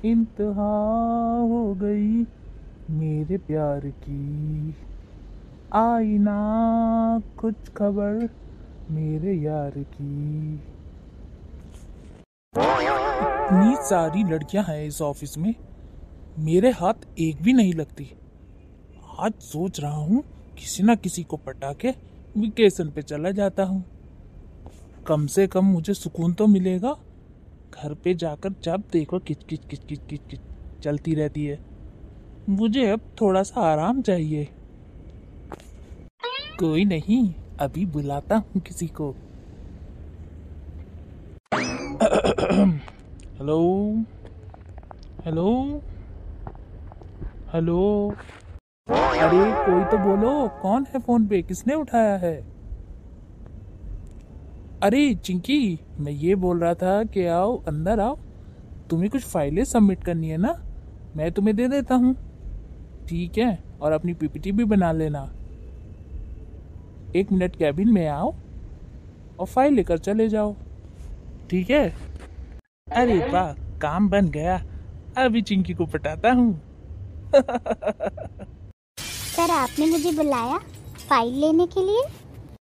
इंतहा हो गई मेरे प्यार की, आई ना कुछ खबर मेरे यार की। इतनी सारी लड़कियां हैं इस ऑफिस में, मेरे हाथ एक भी नहीं लगती। आज सोच रहा हूँ किसी ना किसी को पटा के वेकेशन पे चला जाता हूँ। कम से कम मुझे सुकून तो मिलेगा। घर पे जाकर जब देखो किच किच किच किच किच किच चलती रहती है। मुझे अब थोड़ा सा आराम चाहिए। कोई नहीं, अभी बुलाता हूँ किसी को। Hello hello hello. अरे कोई तो बोलो, कौन है फोन पे, किसने उठाया है? अरे चिंकी, मैं ये बोल रहा था कि आओ अंदर आओ। तुम्हें कुछ फाइलें सबमिट करनी है ना, मैं तुम्हें दे देता हूँ। ठीक है, और अपनी पीपीटी भी बना लेना। 1 मिनट कैबिन में आओ और फाइल लेकर चले जाओ। ठीक है? अरे वाह, काम बन गया। अभी चिंकी को पटाता हूँ। सर, आपने मुझे बुलाया फाइल लेने के लिए?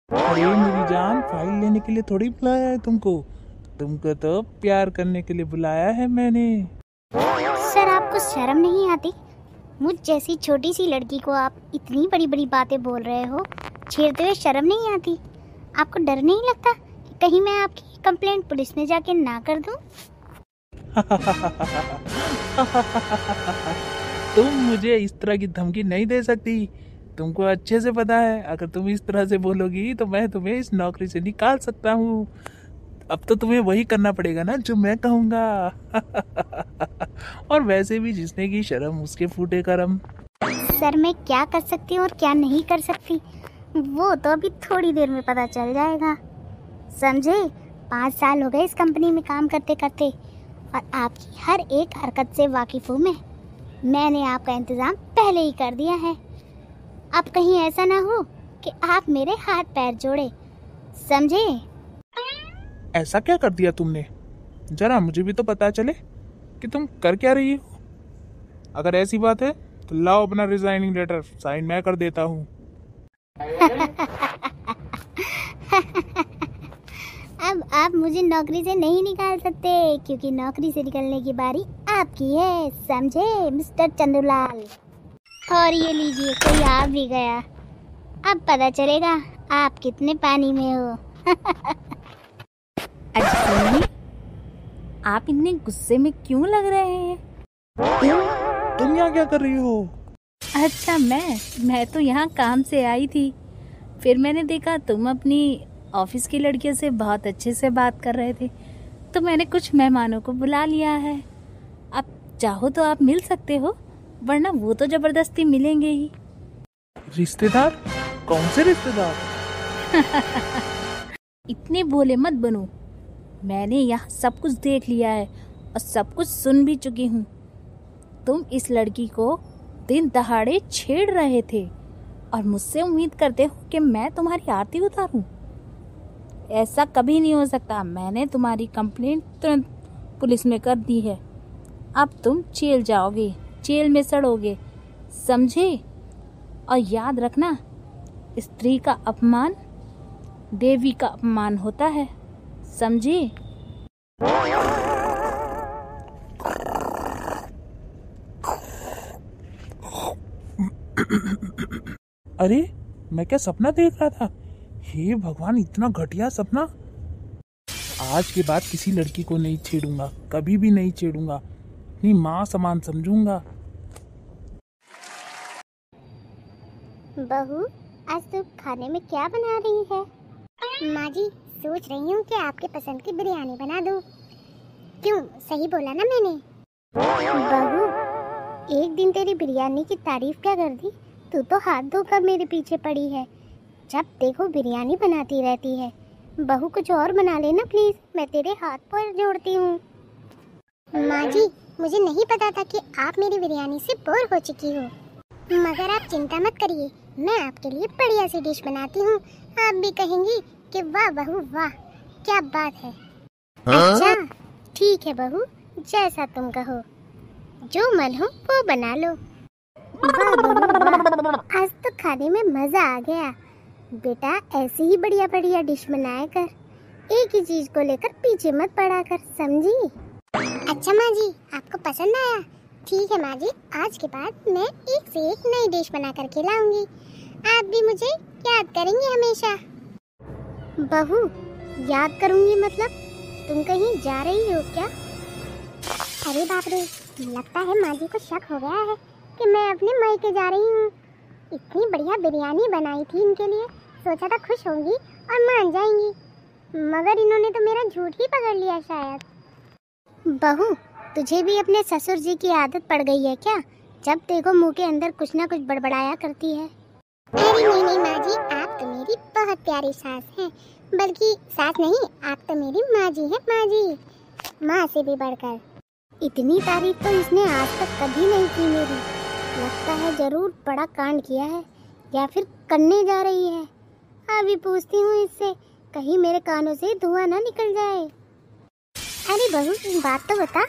अरे मेरी जान, फाइल लेने के लिए थोड़ी बुलाया है तुमको। तुमको तो प्यार करने के लिए बुलाया है मैंने। सर, आपको शर्म नहीं आती? मुझ जैसी छोटी सी लड़की को आप इतनी बड़ी बड़ी बातें बोल रहे हो, छेड़ते हुए शर्म नहीं आती? आपको डर नहीं लगता कि कहीं मैं आपकी कंप्लेंट पुलिस में जाके ना कर दूं? तुम मुझे इस तरह की धमकी नहीं दे सकती। तुमको अच्छे से पता है, अगर तुम इस तरह से बोलोगी तो मैं तुम्हें इस नौकरी से निकाल सकता हूँ। अब तो तुम्हें वही करना पड़ेगा ना जो मैं कहूँगा। और वैसे भी जिसने की शर्म उसके फूटे करम। सर, मैं क्या कर सकती हूँ और क्या नहीं कर सकती वो तो अभी थोड़ी देर में पता चल जाएगा। समझे? 5 साल हो गए इस कंपनी में काम करते करते और आपकी हर एक हरकत से वाकिफ हूँ मैं। मैंने आपका इंतजाम पहले ही कर दिया है। अब कहीं ऐसा ना हो कि आप मेरे हाथ पैर जोड़े। समझे? ऐसा क्या कर दिया तुमने? जरा मुझे भी तो पता चले कि तुम कर क्या रही हो। अगर ऐसी बात है तो लाओ अपना रिजाइनिंग लेटर, साइन मैं कर देता हूँ। अब आप मुझे नौकरी से नहीं निकाल सकते, क्योंकि नौकरी से निकलने की बारी आपकी है। समझे मिस्टर चंदूलाल? और ये लीजिए, कोई आ भी गया। अब पता चलेगा आप कितने पानी में हो। अजी, आप इतने गुस्से में क्यों लग रहे हैं? तुम यहाँ क्या कर रही हो? अच्छा, मैं तो यहाँ काम से आई थी। फिर मैंने देखा तुम अपनी ऑफिस की लड़कियों से बहुत अच्छे से बात कर रहे थे, तो मैंने कुछ मेहमानों को बुला लिया है। अब चाहो तो आप मिल सकते हो, वरना वो तो जबरदस्ती मिलेंगे ही। रिश्तेदार? कौन से रिश्तेदार? इतने भोले मत बनो। मैंने यहाँ सब कुछ देख लिया है और सब कुछ सुन भी चुकी हूँ। तुम इस लड़की को दिन दहाड़े छेड़ रहे थे और मुझसे उम्मीद करते हो कि मैं तुम्हारी आरती उतारूं? ऐसा कभी नहीं हो सकता। मैंने तुम्हारी कंप्लेंट तुरंत पुलिस में कर दी है। अब तुम जेल जाओगे, जेल में सड़ोगे। समझे? और याद रखना, स्त्री का अपमान देवी का अपमान होता है। समझे? अरे मैं क्या सपना देख रहा था? हे भगवान, इतना घटिया सपना। आज के बाद किसी लड़की को नहीं छेड़ूंगा, कभी भी नहीं छेड़ूंगा। अपनी माँ समान समझूंगा। बहू, आज तू खाने में क्या बना रही है? माँ जी, सोच रही हूँ कि आपके पसंद की बिरयानी बना दूँ। क्यों, सही बोला ना मैंने? बहू, एक दिन तेरी बिरयानी की तारीफ क्या कर दी? तू तो हाथ धोकर मेरे पीछे पड़ी है। जब देखो बिरयानी बनाती रहती है। बहू, कुछ और बना लेना प्लीज, मैं तेरे हाथ पर जोड़ती हूँ। माँ जी, मुझे नहीं पता था कि आप मेरी बिरयानी से बोर हो चुकी हो, मगर आप चिंता मत करिए, मैं आपके लिए बढ़िया सी डिश बनाती हूँ। आप भी कहेंगी कि वाह बहू वाह, क्या बात है। अच्छा ठीक है बहू, जैसा तुम कहो। जो मन हो वो बना लो। वाह बहू वाह, आज तो खाने में मजा आ गया। बेटा ऐसी ही बढ़िया बढ़िया डिश बनाया कर, एक ही चीज को लेकर पीछे मत पड़ा कर, समझी? अच्छा माँ जी, आपको पसंद आया? ठीक है माँ जी, आज के बाद मैं एक से एक नई डिश बना कर खिलाऊंगी। आप भी मुझे याद करेंगी हमेशा। बहू, याद करूंगी मतलब? तुम कहीं जा रही हो क्या? अरे बाप रे, लगता है माँ जी को शक हो गया है कि मैं अपने मायके जा रही हूँ। इतनी बढ़िया बिरयानी बनाई थी इनके लिए, सोचा था खुश होंगी और मान जाएंगी, मगर इन्होंने तो मेरा झूठ ही पकड़ लिया शायद। बहू, तुझे भी अपने ससुर जी की आदत पड़ गई है क्या? जब देखो मुंह के अंदर कुछ ना कुछ बड़बड़ाया करती है। अरे नहीं नहीं माँ जी, आप तो मेरी बहुत प्यारी सास हैं। बल्कि सास नहीं, आप तो मेरी माँ जी हैं, माँ जी, माँ से भी बढ़कर। इतनी तारीफ तो इसने आज तक कभी नहीं की मेरी। लगता है जरूर बड़ा कांड किया है या फिर करने जा रही है। अभी पूछती हूँ इससे, कहीं मेरे कानों से धुआं ना निकल जाए। अरे बहू, बात तो बता,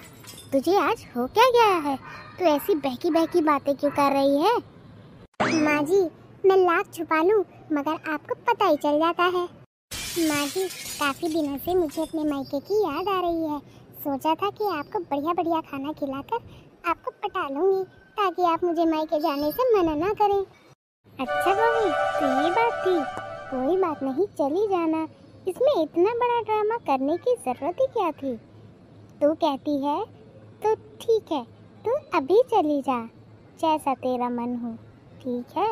तुझे आज हो क्या गया है? तू ऐसी बहकी बहकी बातें क्यों कर रही है? माँ जी, मैं लाख छुपा लूं मगर आपको पता ही चल जाता है। माँ जी, काफी दिनों से मुझे अपने मायके की याद आ रही है। सोचा था कि आपको बढ़िया बढ़िया खाना खिलाकर आपको पटा लूंगी ताकि आप मुझे मायके जाने से मना ना करें। अच्छा बहू, तो ये बात थी। कोई बात नहीं, चली जाना। इसमें इतना बड़ा ड्रामा करने की जरूरत ही क्या थी? तू कहती है तो ठीक है, तू अभी चली जा, जैसा तेरा मन हो, ठीक है?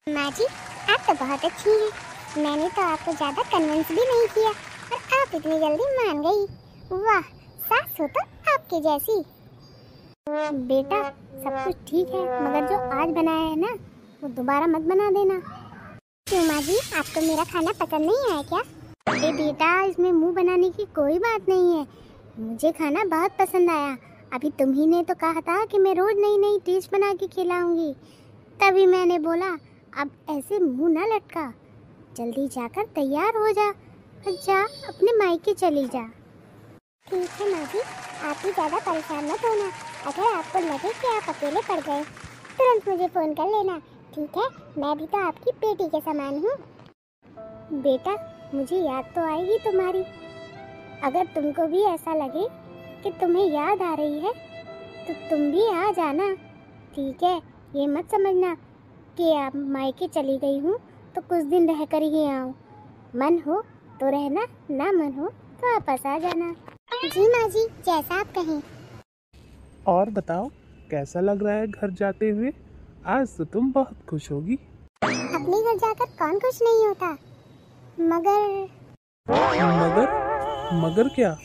माँ जी, आप तो बहुत अच्छी हैं। मैंने तो आपको ज्यादा कन्विंस भी नहीं किया और आप इतनी जल्दी मान गई। वाह, सास हो तो आपके जैसी। बेटा, सब कुछ ठीक है, मगर जो आज बनाया है ना, वो दोबारा मत बना देना। क्यों माँ जी, आपको मेरा खाना पसंद नहीं आया क्या? अरे बेटा, इसमें मुंह बनाने की कोई बात नहीं है। मुझे खाना बहुत पसंद आया। अभी तुम ही ने तो कहा था कि मैं रोज नई नई डिश बना के खिलाऊंगी, तभी मैंने बोला अब ऐसे मुंह ना लटका, जल्दी जाकर तैयार हो जा और जा अपने मायके चली जा। ठीक है माँ जी, आप ही ज़्यादा परेशान मत होना। अगर आपको लगे कि आप अकेले पड़ गए, तुरंत मुझे फ़ोन कर लेना, ठीक है? मैं भी तो आपकी बेटी के समान हूँ। बेटा, मुझे याद तो आएगी तुम्हारी। अगर तुमको भी ऐसा लगे कि तुम्हें याद आ रही है तो तुम भी आ जाना, ठीक है? ये मत समझना कि आप मायके चली गई हूँ तो कुछ दिन रह कर ही आऊँ। मन हो तो रहना, ना मन हो तो वापस आ जाना। जी माँ जी, जैसा आप कहें। और बताओ, कैसा लग रहा है घर जाते हुए? आज तो तुम बहुत खुश होगी। अपने घर जाकर कौन खुश नहीं होता, मगर मगर क्या?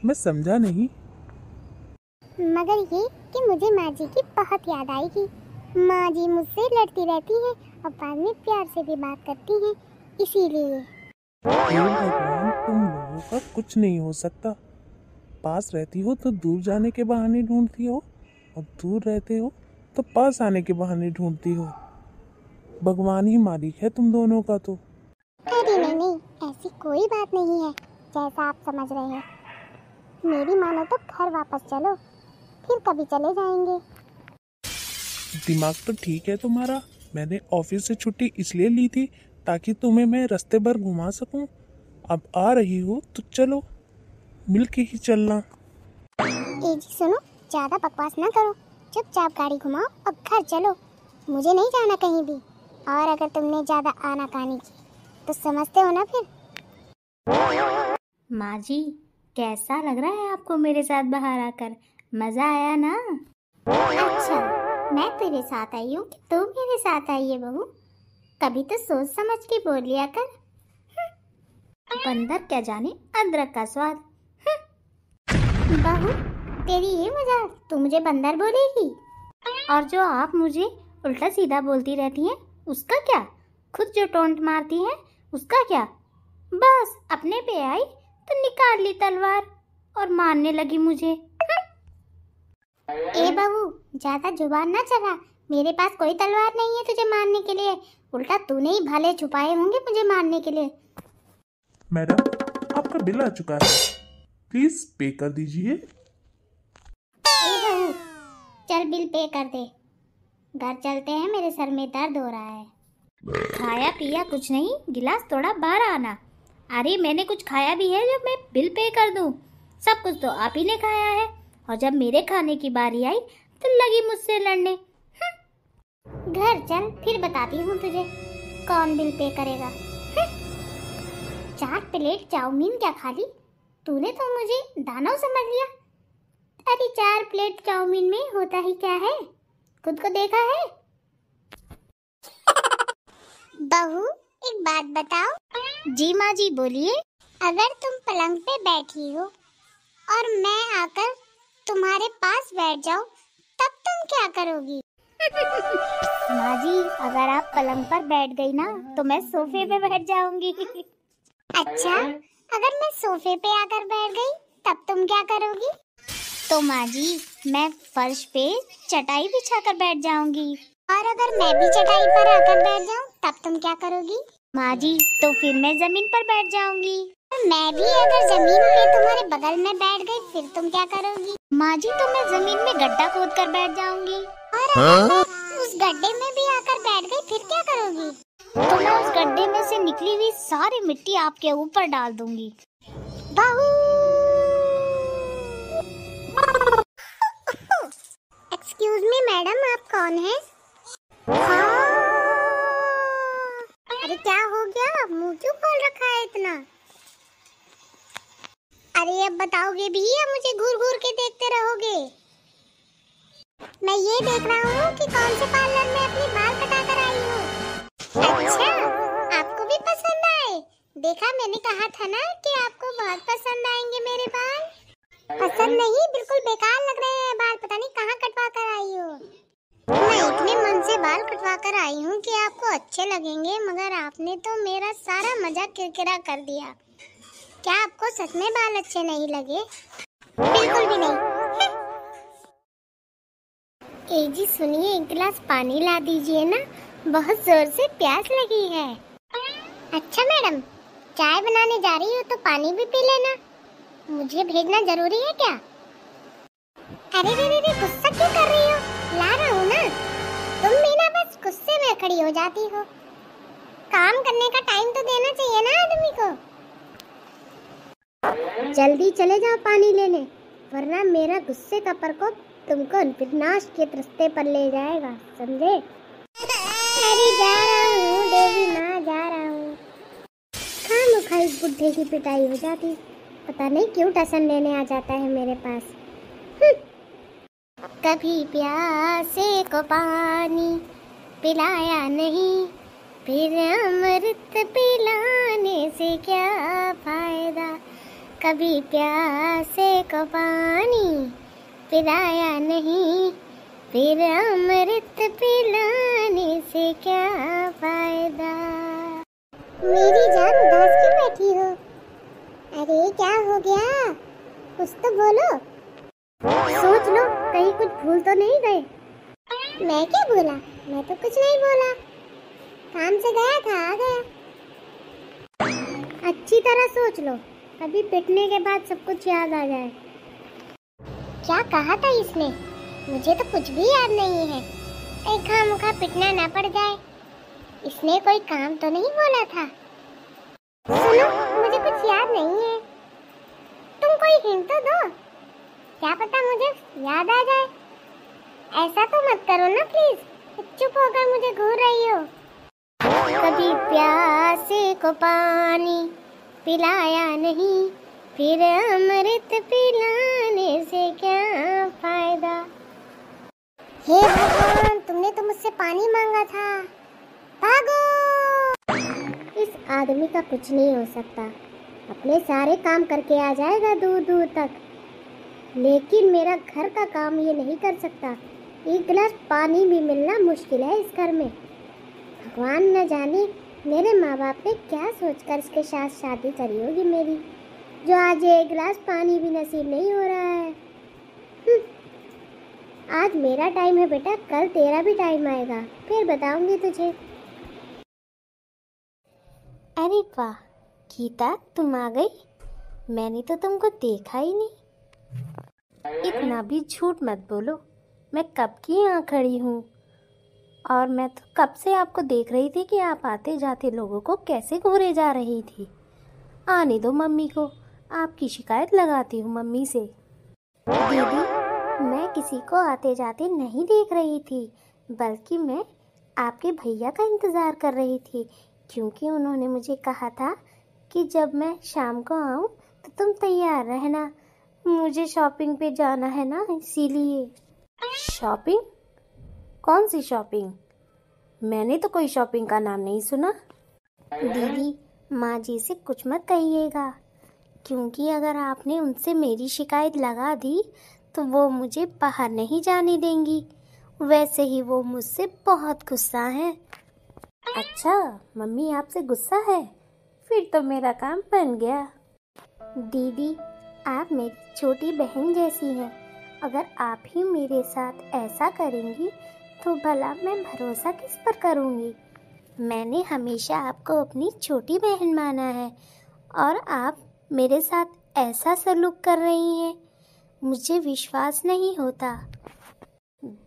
मैं समझा नहीं। मगर ये कि मुझे माँ जी की बहुत याद आएगी। माँ जी मुझसे लड़ती रहती हैं और बाद में प्यार से भी बात करती हैं, इसीलिए। हे भगवान, तुम लोगों का कुछ नहीं हो सकता। पास रहती हो तो दूर जाने के बहाने ढूंढती हो, और दूर रहते हो तो पास आने के बहाने ढूंढती हो। भगवान ही मालिक है तुम दोनों का तो। अरे नहीं, ऐसी कोई बात नहीं है जैसा आप समझ रहे हैं। मेरी मानो तो घर वापस चलो, फिर कभी चले जाएंगे। दिमाग तो ठीक है तुम्हारा। मैंने ऑफिस से छुट्टी इसलिए ली थी ताकि तुम्हें मैं रास्ते भर घुमा सकूं। अब आ रही हो तो चलो, मिल के ही चलना। ए जी सुनो, ज्यादा बकवास ना करो, चुपचाप गाड़ी घुमाओ और घर चलो। मुझे नहीं जाना कहीं भी, और अगर तुमने ज्यादा आनाकानी की तो समझते हो ना फिर। माँ जी, कैसा लग रहा है आपको मेरे साथ बाहर आकर? मजा आया ना? अच्छा, मैं तेरे साथ आई हूँ कि तू मेरे साथ आई है बहू? कभी तो सोच समझ के बोल लिया कर। बंदर क्या जाने अदरक का स्वाद। बहू, तेरी ये मजाक, तू मुझे बंदर बोलेगी? और जो आप मुझे उल्टा सीधा बोलती रहती हैं, उसका क्या? खुद जो टोंट मारती हैं, उसका क्या? बस अपने पे आई तो निकाल ली तलवार और मारने लगी मुझे। ए बहू, ज्यादा जुबान ना चला। मेरे पास कोई तलवार नहीं है तुझे मारने के लिए, उल्टा तूने ही भाले छुपाए होंगे मुझे मारने के लिए। मैडम, आपका बिल आ चुका है, प्लीज पे कर दीजिए। ए बहू, चल बिल पे कर दे। घर चलते हैं, मेरे सर में दर्द हो रहा है। खाया पिया कुछ नहीं, गिलास थोड़ा बाहर आना। अरे मैंने कुछ खाया भी है जो मैं बिल पे कर दूं? सब कुछ तो आप ही ने खाया है, और जब मेरे खाने की बारी आई तो लगी मुझसे लड़ने। घर चल, फिर बताती हूँ तुझे कौन बिल पे करेगा। 4 प्लेट चाउमीन क्या खा ली तूने, तो मुझे दानव समझ लिया। अरे 4 प्लेट चाउमीन में होता ही क्या है, खुद को देखा है? बहू एक बात बताओ। जी माँ जी बोलिए। अगर तुम पलंग पे बैठी हो और मैं आकर तुम्हारे पास बैठ जाऊं, तब तुम क्या करोगी? माँ जी अगर आप पलंग पर बैठ गई ना तो मैं सोफे पे बैठ जाऊंगी। अच्छा, अगर मैं सोफे पे आकर बैठ गई तब तुम क्या करोगी? तो माँ जी मैं फर्श पे चटाई बिछाकर बैठ जाऊंगी। और अगर मैं भी चटाई पर आकर बैठ जाऊं तब तुम क्या करोगी? माँ जी तो फिर मैं जमीन पर बैठ जाऊंगी। मैं भी अगर जमीन पे तुम्हारे बगल में बैठ गई फिर तुम क्या करोगी? माँ जी तो मैं जमीन में गड्ढा खोद कर बैठ जाऊंगी। और अगर मैं उस गड्ढे में भी आकर बैठ गई फिर क्या करोगी? तो मैं उस गड्ढे में से निकली हुई सारी मिट्टी आपके ऊपर डाल दूंगी। बहू! एक्सक्यूज मी मैडम, आप कौन हैं? हाँ। अरे क्या हो गया, मुंह क्यों खोल रखा है इतना? अरे अब बताओगे भी या मुझे घूर घूर के देखते रहोगे? मैं ये देख रहा हूँ कि कौन से पार्लर में अपनी बाल कटा कर आई हूँ। अच्छा, आपको भी पसंद आए? देखा, मैंने कहा था ना कि आपको बहुत पसंद आएंगे मेरे बाल। पसंद नहीं, बिल्कुल बेकार लग रहे हैं बाल, पता नहीं कहाँ कटवा कर आई हो। मैं इतने मन से बाल कटवा कर आई हूँ कि आपको अच्छे लगेंगे, मगर आपने तो मेरा सारा मजाक किरकिरा कर दिया। क्या आपको सच में बाल अच्छे नहीं लगे? बिल्कुल भी नहीं। ए जी सुनिए, एक गिलास पानी ला दीजिए ना, बहुत जोर से प्यास लगी है। अच्छा मैडम, चाय बनाने जा रही हो तो पानी भी पी लेना, मुझे भेजना जरूरी है क्या? अरे रे रे रे, गुस्सा क्यों कर रही हो? ला रहा हूँ ना। तुम भी ना बस गुस्से में खड़ी हो जाती हो। काम करने का टाइम तो देना चाहिए ना आदमी को। जल्दी चले जाओ पानी लेने, वरना मेरा गुस्से का प्रकोप तुमको विनाश के रास्ते पर ले जाएगा, समझे? अरे जा रहा हूँ देवी माँ, जा रहा हूँ। खामखा इस बुड्ढे की पिटाई हो जाती, पता नहीं क्यों टसन लेने आ जाता है मेरे पास। कभी प्यासे को पानी पिलाया नहीं, फिर अमृत पिलाने से क्या फायदा। कभी प्यासे को पानी पिलाया नहीं, फिर अमृत पिलाने से क्या फायदा। मेरी जान उदास क्यों बैठी हो? अरे क्या हो गया, कुछ तो बोलो। सोच लो, कहीं कुछ भूल तो नहीं गए? मैं क्या बोला? मैं तो कुछ नहीं बोला, काम से गया था, आ गया। अच्छी तरह सोच लो, कभी पिटने के बाद सब कुछ याद आ जाए। क्या कहा था इसने? मुझे तो कुछ भी याद नहीं है, कहीं खामखा पिटना ना पड़ जाए। इसने कोई काम तो नहीं बोला था। सुनो, मुझे कुछ याद नहीं है, तुम कोई हिंट तो दो, क्या पता मुझे याद आ जाए। ऐसा तो मत करो ना प्लीज, चुप होकर मुझे घूर रही हो। कभी प्यासे को पानी पिलाया नहीं, फिर अमृत पिलाने से क्या फायदा। हे भगवान, तुमने तो मुझसे पानी मांगा था, भागो। इस आदमी का कुछ नहीं हो सकता, अपने सारे काम करके आ जाएगा दूर दूर तक, लेकिन मेरा घर का काम ये नहीं कर सकता। एक गिलास पानी भी मिलना मुश्किल है इस घर में। भगवान न जाने मेरे माँ बाप ने क्या सोचकर इसके साथ शादी करी होगी मेरी, जो आज एक गिलास पानी भी नसीब नहीं हो रहा है। आज मेरा टाइम है बेटा, कल तेरा भी टाइम आएगा, फिर बताऊंगी तुझे। अरे वाह गीता, तुम आ गई, मैंने तो तुमको देखा ही नहीं। इतना भी झूठ मत बोलो, मैं कब की यहाँ खड़ी हूँ और मैं तो कब से आपको देख रही थी कि आप आते जाते लोगों को कैसे घूरे जा रही थी। आने दो मम्मी को, आपकी शिकायत लगाती हूँ मम्मी से। दीदी, मैं किसी को आते जाते नहीं देख रही थी, बल्कि मैं आपके भैया का इंतज़ार कर रही थी, क्योंकि उन्होंने मुझे कहा था कि जब मैं शाम को आऊँ तो तुम तैयार रहना, मुझे शॉपिंग पे जाना है ना, इसीलिए। शॉपिंग? कौन सी शॉपिंग? मैंने तो कोई शॉपिंग का नाम नहीं सुना। दीदी, माँ जी से कुछ मत कहिएगा, क्योंकि अगर आपने उनसे मेरी शिकायत लगा दी तो वो मुझे बाहर नहीं जाने देंगी। वैसे ही वो मुझसे बहुत गुस्सा हैं। अच्छा, मम्मी आपसे गुस्सा है? फिर तो मेरा काम बन गया। दीदी, आप मेरी छोटी बहन जैसी हैं। अगर आप ही मेरे साथ ऐसा करेंगी तो भला मैं भरोसा किस पर करूँगी। मैंने हमेशा आपको अपनी छोटी बहन माना है और आप मेरे साथ ऐसा सलूक कर रही हैं, मुझे विश्वास नहीं होता।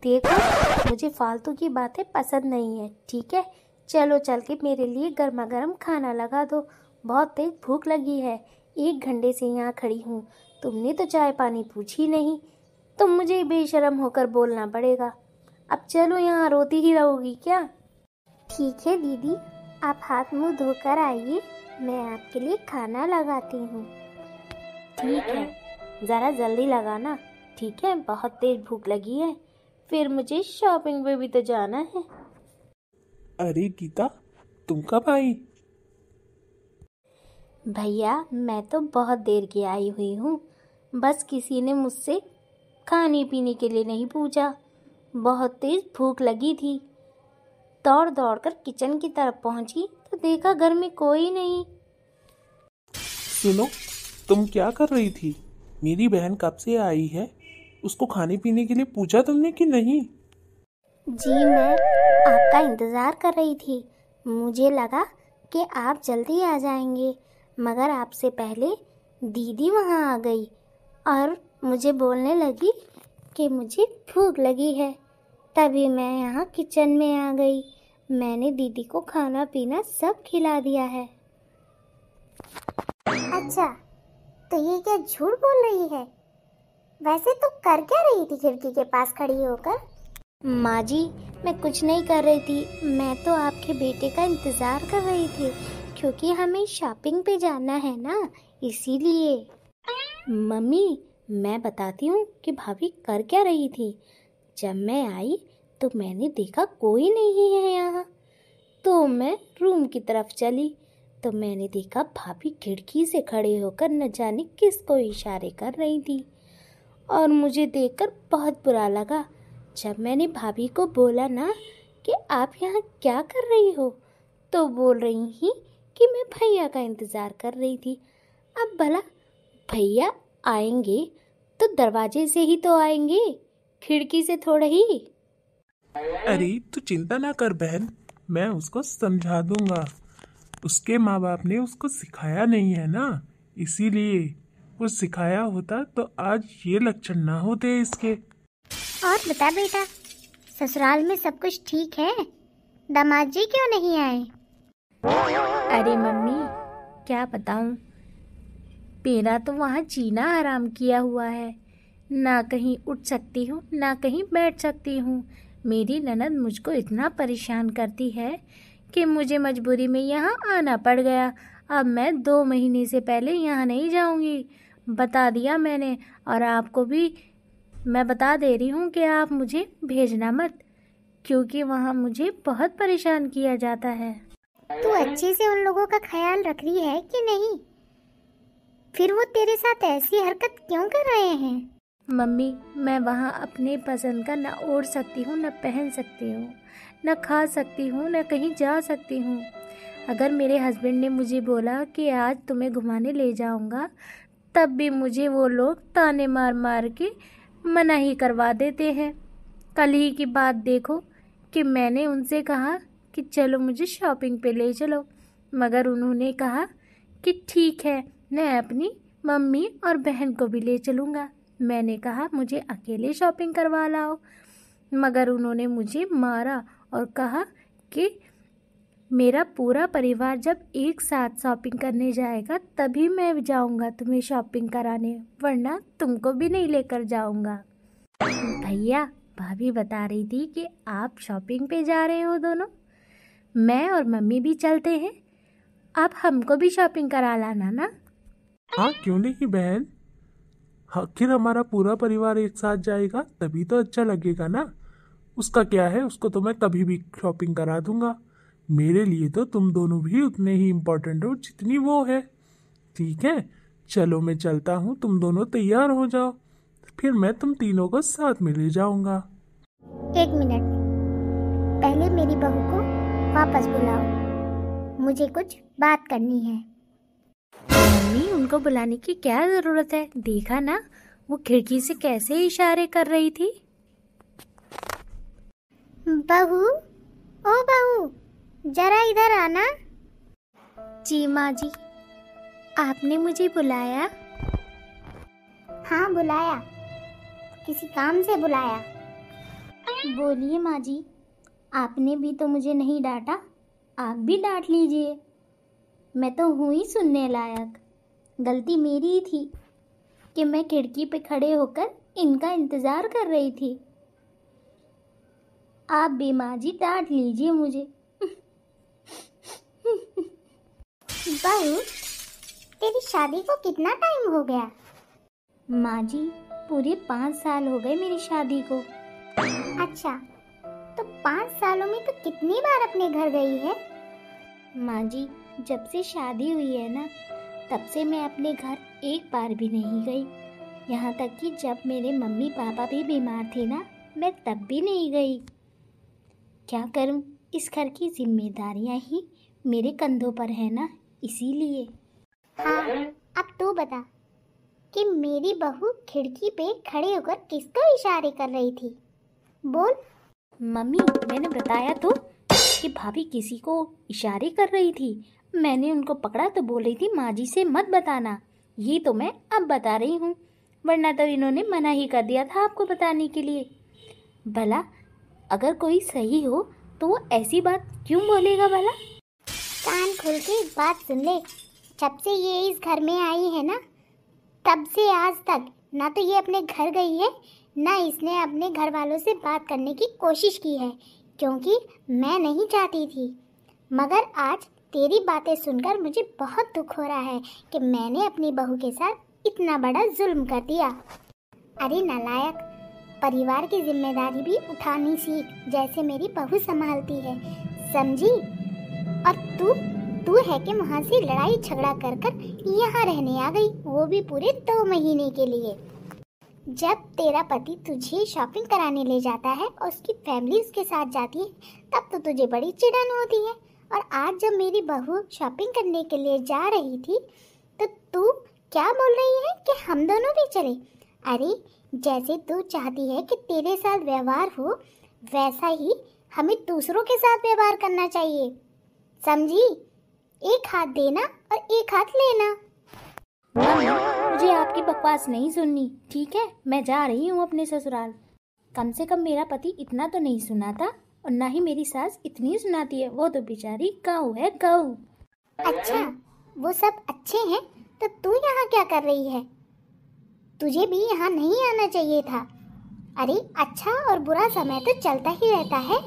देखो, मुझे फालतू की बातें पसंद नहीं है, ठीक है? चलो चल के मेरे लिए गर्मा गर्म खाना लगा दो, बहुत तेज भूख लगी है। 1 घंटे से यहाँ खड़ी हूँ, तुमने तो चाय पानी पूछी नहीं, तो मुझे बेशर्म होकर बोलना पड़ेगा। अब चलो, यहाँ रोती ही रहोगी क्या? ठीक है दीदी, आप हाथ मुंह धोकर आइए, मैं आपके लिए खाना लगाती हूँ। ठीक है, ज़रा जल्दी लगाना, ठीक है? बहुत तेज भूख लगी है, फिर मुझे शॉपिंग पे भी तो जाना है। अरे गीता, तुम कब आई? भैया, मैं तो बहुत देर की आई हुई हूँ, बस किसी ने मुझसे खाने पीने के लिए नहीं पूछा। बहुत तेज भूख लगी थी, दौड़ दौड़ कर किचन की तरफ पहुंची तो देखा घर में कोई नहीं। सुनो, तुम क्या कर रही थी? मेरी बहन कब से आई है, उसको खाने पीने के लिए पूछा तुमने कि नहीं? जी, मैं आपका इंतज़ार कर रही थी। मुझे लगा कि आप जल्दी आ जाएंगे, मगर आपसे पहले दीदी वहाँ आ गई और मुझे बोलने लगी कि मुझे भूख लगी है। तभी मैं यहाँ किचन में आ गई। मैंने दीदी को खाना पीना सब खिला दिया है। अच्छा, तो ये क्या झूठ बोल रही है? वैसे तो कर क्या रही थी खिड़की के पास खड़ी होकर? माँ जी, मैं कुछ नहीं कर रही थी, मैं तो आपके बेटे का इंतज़ार कर रही थी, क्योंकि हमें शॉपिंग पे जाना है ना, इसीलिए। मम्मी, मैं बताती हूँ कि भाभी कर क्या रही थी। जब मैं आई तो मैंने देखा कोई नहीं है यहाँ, तो मैं रूम की तरफ चली तो मैंने देखा भाभी खिड़की से खड़े होकर न जाने किसको इशारे कर रही थी, और मुझे देखकर बहुत बुरा लगा। जब मैंने भाभी को बोला ना कि आप यहाँ क्या कर रही हो, तो बोल रही ही कि मैं भैया का इंतज़ार कर रही थी। अब भला भैया आएंगे तो दरवाजे से ही तो आएंगे, खिड़की से थोड़ा ही। अरे तू चिंता ना कर बहन, मैं उसको समझा दूंगा। उसके माँ बाप ने उसको सिखाया नहीं है ना, इसीलिए। वो सिखाया होता तो आज ये लक्षण ना होते इसके। और बता बेटा, ससुराल में सब कुछ ठीक है? दामाद जी क्यों नहीं आए? अरे मम्मी, क्या बताऊं, मेरा तो वहाँ जीना आराम किया हुआ है। ना कहीं उठ सकती हूँ, ना कहीं बैठ सकती हूँ। मेरी ननद मुझको इतना परेशान करती है कि मुझे मजबूरी में यहाँ आना पड़ गया। अब मैं 2 महीने से पहले यहाँ नहीं जाऊँगी, बता दिया मैंने। और आपको भी मैं बता दे रही हूँ कि आप मुझे भेजना मत, क्योंकि वहाँ मुझे बहुत परेशान किया जाता है। तू अच्छे से उन लोगों का ख्याल रख रही है कि नहीं? फिर वो तेरे साथ ऐसी हरकत क्यों कर रहे हैं? मम्मी, मैं वहाँ अपने पसंद का न ओढ़ सकती हूँ, न पहन सकती हूँ, न खा सकती हूँ, न कहीं जा सकती हूँ। अगर मेरे हस्बैंड ने मुझे बोला कि आज तुम्हें घुमाने ले जाऊँगा, तब भी मुझे वो लोग ताने मार मार के मना ही करवा देते हैं। कल ही की बात देखो कि मैंने उनसे कहा कि चलो मुझे शॉपिंग पे ले चलो, मगर उन्होंने कहा कि ठीक है, मैं अपनी मम्मी और बहन को भी ले चलूँगा। मैंने कहा मुझे अकेले शॉपिंग करवा लाओ। मगर उन्होंने मुझे मारा और कहा कि मेरा पूरा परिवार जब एक साथ शॉपिंग करने जाएगा तभी मैं जाऊंगा तुम्हें शॉपिंग कराने, वरना तुमको भी नहीं लेकर जाऊंगा। भैया, भाभी बता रही थी कि आप शॉपिंग पे जा रहे हो दोनों, मैं और मम्मी भी चलते हैं, आप हमको भी शॉपिंग करा लाना ना। हाँ क्यों नहीं बहन, आखिर हमारा पूरा परिवार एक साथ जाएगा तभी तो अच्छा लगेगा ना। उसका क्या है, उसको तो मैं कभी भी शॉपिंग करा दूंगा। मेरे लिए तो तुम दोनों भी उतने ही इम्पोर्टेंट हो जितनी वो है। ठीक है, चलो मैं चलता हूँ, तुम दोनों तैयार हो जाओ, फिर मैं तुम तीनों को साथ में ले जाऊंगा। 1 मिनट, पहले मेरी बहू को वापस बुलाओ, मुझे कुछ बात करनी है। मम्मी, उनको बुलाने की क्या जरूरत है? देखा ना वो खिड़की से कैसे इशारे कर रही थी। बहू, ओ बहू, जरा इधर आना। जी माँ जी, आपने मुझे बुलाया? हाँ बुलाया, किसी काम से बुलाया। बोलिए माँ जी, आपने भी तो मुझे नहीं डांटा, आप भी डांट लीजिए। मैं तो हूँ ही सुनने लायक। गलती मेरी ही थी कि मैं खिड़की पे खड़े होकर इनका इंतज़ार कर रही थी। आप भी माँ जी डांट लीजिए मुझे। बहू, तेरी शादी को कितना टाइम हो गया? माँ जी, पूरे 5 साल हो गए मेरी शादी को। अच्छा, तो 5 सालों में तो कितनी बार अपने घर गई है? माँ जी, जब से शादी हुई है ना, तब से मैं अपने घर एक बार भी नहीं गई। यहाँ तक कि जब मेरे मम्मी पापा भी बीमार थे ना, मैं तब भी नहीं गई। क्या करूँ, इस घर की जिम्मेदारियाँ ही मेरे कंधों पर है ना, इसीलिए। हाँ, अब तू बता कि मेरी बहू खिड़की पे खड़े होकर किसको इशारे कर रही थी? बोल। मम्मी, मैंने बताया तो कि भाभी किसी को इशारे कर रही थी। मैंने उनको पकड़ा तो बोल रही थी माँ जी से मत बताना। ये तो मैं अब बता रही हूँ, वरना तो इन्होंने मना ही कर दिया था आपको बताने के लिए। भला अगर कोई सही हो तो वो ऐसी बात क्यों बोलेगा भला? कान खोल के एक बात सुन ले, जब से ये इस घर में आई है ना, तब से आज तक ना तो ये अपने घर गई है, ना इसने अपने घर वालों से बात करने की कोशिश की है, क्योंकि मैं नहीं चाहती थी। मगर आज तेरी बातें सुनकर मुझे बहुत दुख हो रहा है कि मैंने अपनी बहू के साथ इतना बड़ा जुल्म कर दिया। अरे नालायक, परिवार की जिम्मेदारी भी उठानी सीख, जैसे मेरी बहू संभालती है, समझी? और तू है कि वहाँ से लड़ाई झगड़ा कर कर यहाँ रहने आ गई, वो भी पूरे 2 महीने के लिए। जब तेरा पति तुझे शॉपिंग कराने ले जाता है और उसकी फैमिली उसके साथ जाती है, तब तो तुझे बड़ी चिढ़न होती है। और आज जब मेरी बहू शॉपिंग करने के लिए जा रही थी, तो तू क्या बोल रही है कि हम दोनों भी चले? अरे, जैसे तू चाहती है कि तेरे साथ व्यवहार हो, वैसा ही हमें दूसरों के साथ व्यवहार करना चाहिए, समझी? एक हाथ देना और एक हाथ लेना। मुझे आपकी बकवास नहीं सुननी, ठीक है? मैं जा रही हूँ अपने ससुराल। कम से कम मेरा पति इतना तो नहीं सुनाता, और ना ही मेरी सास इतनी सुनाती है। वो तो बेचारी गऊ है, गऊ। अच्छा, वो सब अच्छे हैं, तो तू यहाँ क्या कर रही है? तुझे भी यहाँ नहीं आना चाहिए था। अरे, अच्छा और बुरा समय तो चलता ही रहता है।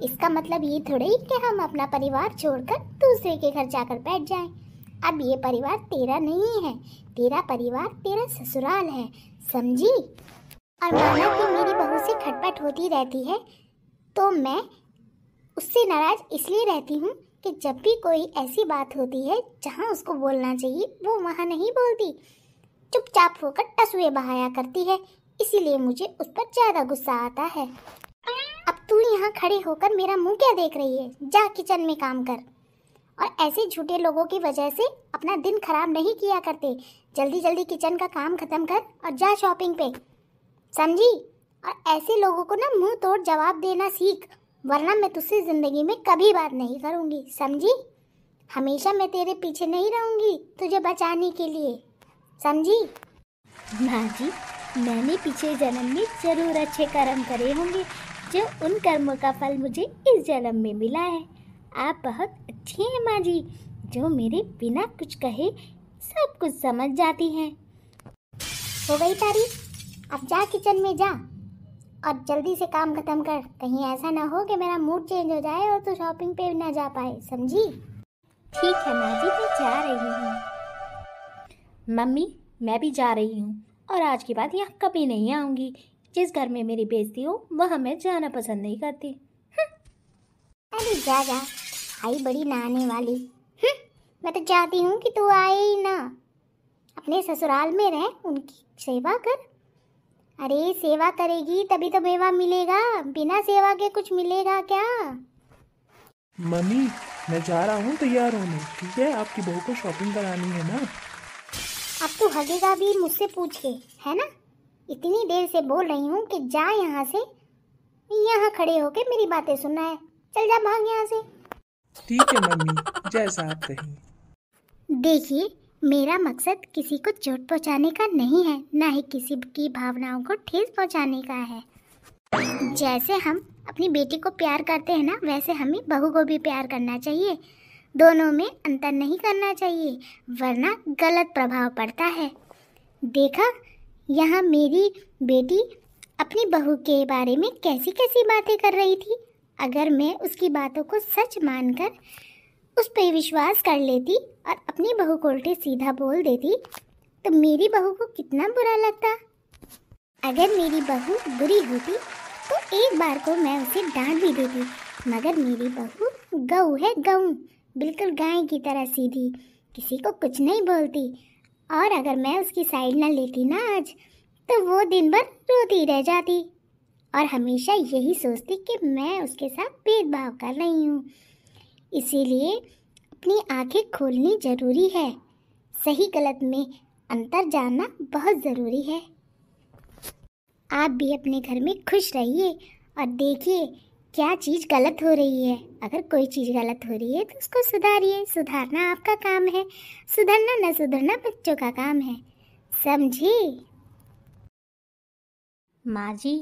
इसका मतलब ये थोड़ी कि हम अपना परिवार छोड़कर दूसरे के घर जाकर बैठ जाएं। अब ये परिवार तेरा नहीं है, तेरा परिवार तेरा ससुराल है, समझी? और माना कि मेरी बहू से खटपट होती रहती है, तो मैं उससे नाराज इसलिए रहती हूँ कि जब भी कोई ऐसी बात होती है जहाँ उसको बोलना चाहिए, वो वहाँ नहीं बोलती, चुपचाप होकर टसुए बहाया करती है। इसीलिए मुझे उस पर ज़्यादा गुस्सा आता है। अब तू यहाँ खड़े होकर मेरा मुंह क्या देख रही है? जा किचन में काम कर। और ऐसे झूठे लोगों की वजह से अपना दिन खराब नहीं किया करते। जल्दी जल्दी किचन का काम खत्म कर और जा शॉपिंग पे, समझी? और ऐसे लोगों को ना मुंह तोड़ जवाब देना सीख, वरना मैं तुझसे ज़िंदगी में कभी बात नहीं करूँगी, समझी? हमेशा मैं तेरे पीछे नहीं रहूँगी तुझे बचाने के लिए, समझी? माँ जी, मैंने पिछले जन्म में जरूर अच्छे कर्म करे होंगे, जो उन कर्मों का फल मुझे इस जन्म में मिला है। आप बहुत अच्छी हैं माँ जी, जो मेरे बिना कुछ कहे सब कुछ समझ जाती हैं। हो गई तारीफ, अब जा किचन में जा और जल्दी से काम खत्म कर। कहीं ऐसा ना हो कि मेरा मूड चेंज हो जाए और तू शॉपिंग पे ना जा पाए, समझी? ठीक है माँ जी, मैं जा रही हूँ। मम्मी, मैं भी जा रही हूँ और आज के बाद यहाँ कभी नहीं आऊँगी। जिस घर में मेरी बेइज्जती हो वहाँ मैं जाना पसंद नहीं करती। अरे जा जा, आई बड़ी नहाने वाली। मैं तो चाहती हूँ कि तू आए ही ना, अपने ससुराल में रह, उनकी सेवा कर। अरे सेवा करेगी तभी तो मेवा मिलेगा, बिना सेवा के कुछ मिलेगा क्या? मम्मी, मैं जा रहा हूँ तैयार होने, ठीक है? आपकी बहू को शॉपिंग करानी है ना। अब तू हगेगा भी मुझसे पूछ के, है ना? इतनी देर से बोल रही हूँ कि जा यहाँ से, यहाँ खड़े होके मेरी बातें सुनना है। चल जा, भाग यहाँ से। ठीक है मम्मी, जैसा आप कहें। देखिए, मेरा मकसद किसी को चोट पहुँचाने का नहीं है, ना ही किसी की भावनाओं को ठेस पहुँचाने का है। जैसे हम अपनी बेटी को प्यार करते हैं ना, वैसे हमें बहू को भी प्यार करना चाहिए। दोनों में अंतर नहीं करना चाहिए, वरना गलत प्रभाव पड़ता है। देखा, यहाँ मेरी बेटी अपनी बहू के बारे में कैसी कैसी बातें कर रही थी। अगर मैं उसकी बातों को सच मानकर उस पर विश्वास कर लेती और अपनी बहू को उल्टे सीधा बोल देती तो मेरी बहू को कितना बुरा लगता। अगर मेरी बहू बुरी होती तो एक बार को मैं उसे डांट भी देती, मगर मेरी बहू गऊ है, गऊ, बिल्कुल गाय की तरह सीधी, किसी को कुछ नहीं बोलती। और अगर मैं उसकी साइड ना लेती ना आज, तो वो दिन भर रोती रह जाती और हमेशा यही सोचती कि मैं उसके साथ भेदभाव कर रही हूँ। इसीलिए अपनी आंखें खोलनी ज़रूरी है, सही गलत में अंतर जानना बहुत ज़रूरी है। आप भी अपने घर में खुश रहिए और देखिए क्या चीज़ गलत हो रही है। अगर कोई चीज़ गलत हो रही है तो उसको सुधारिए, सुधारना आपका काम है, सुधरना न सुधरना बच्चों का काम है, समझी? माँ जी,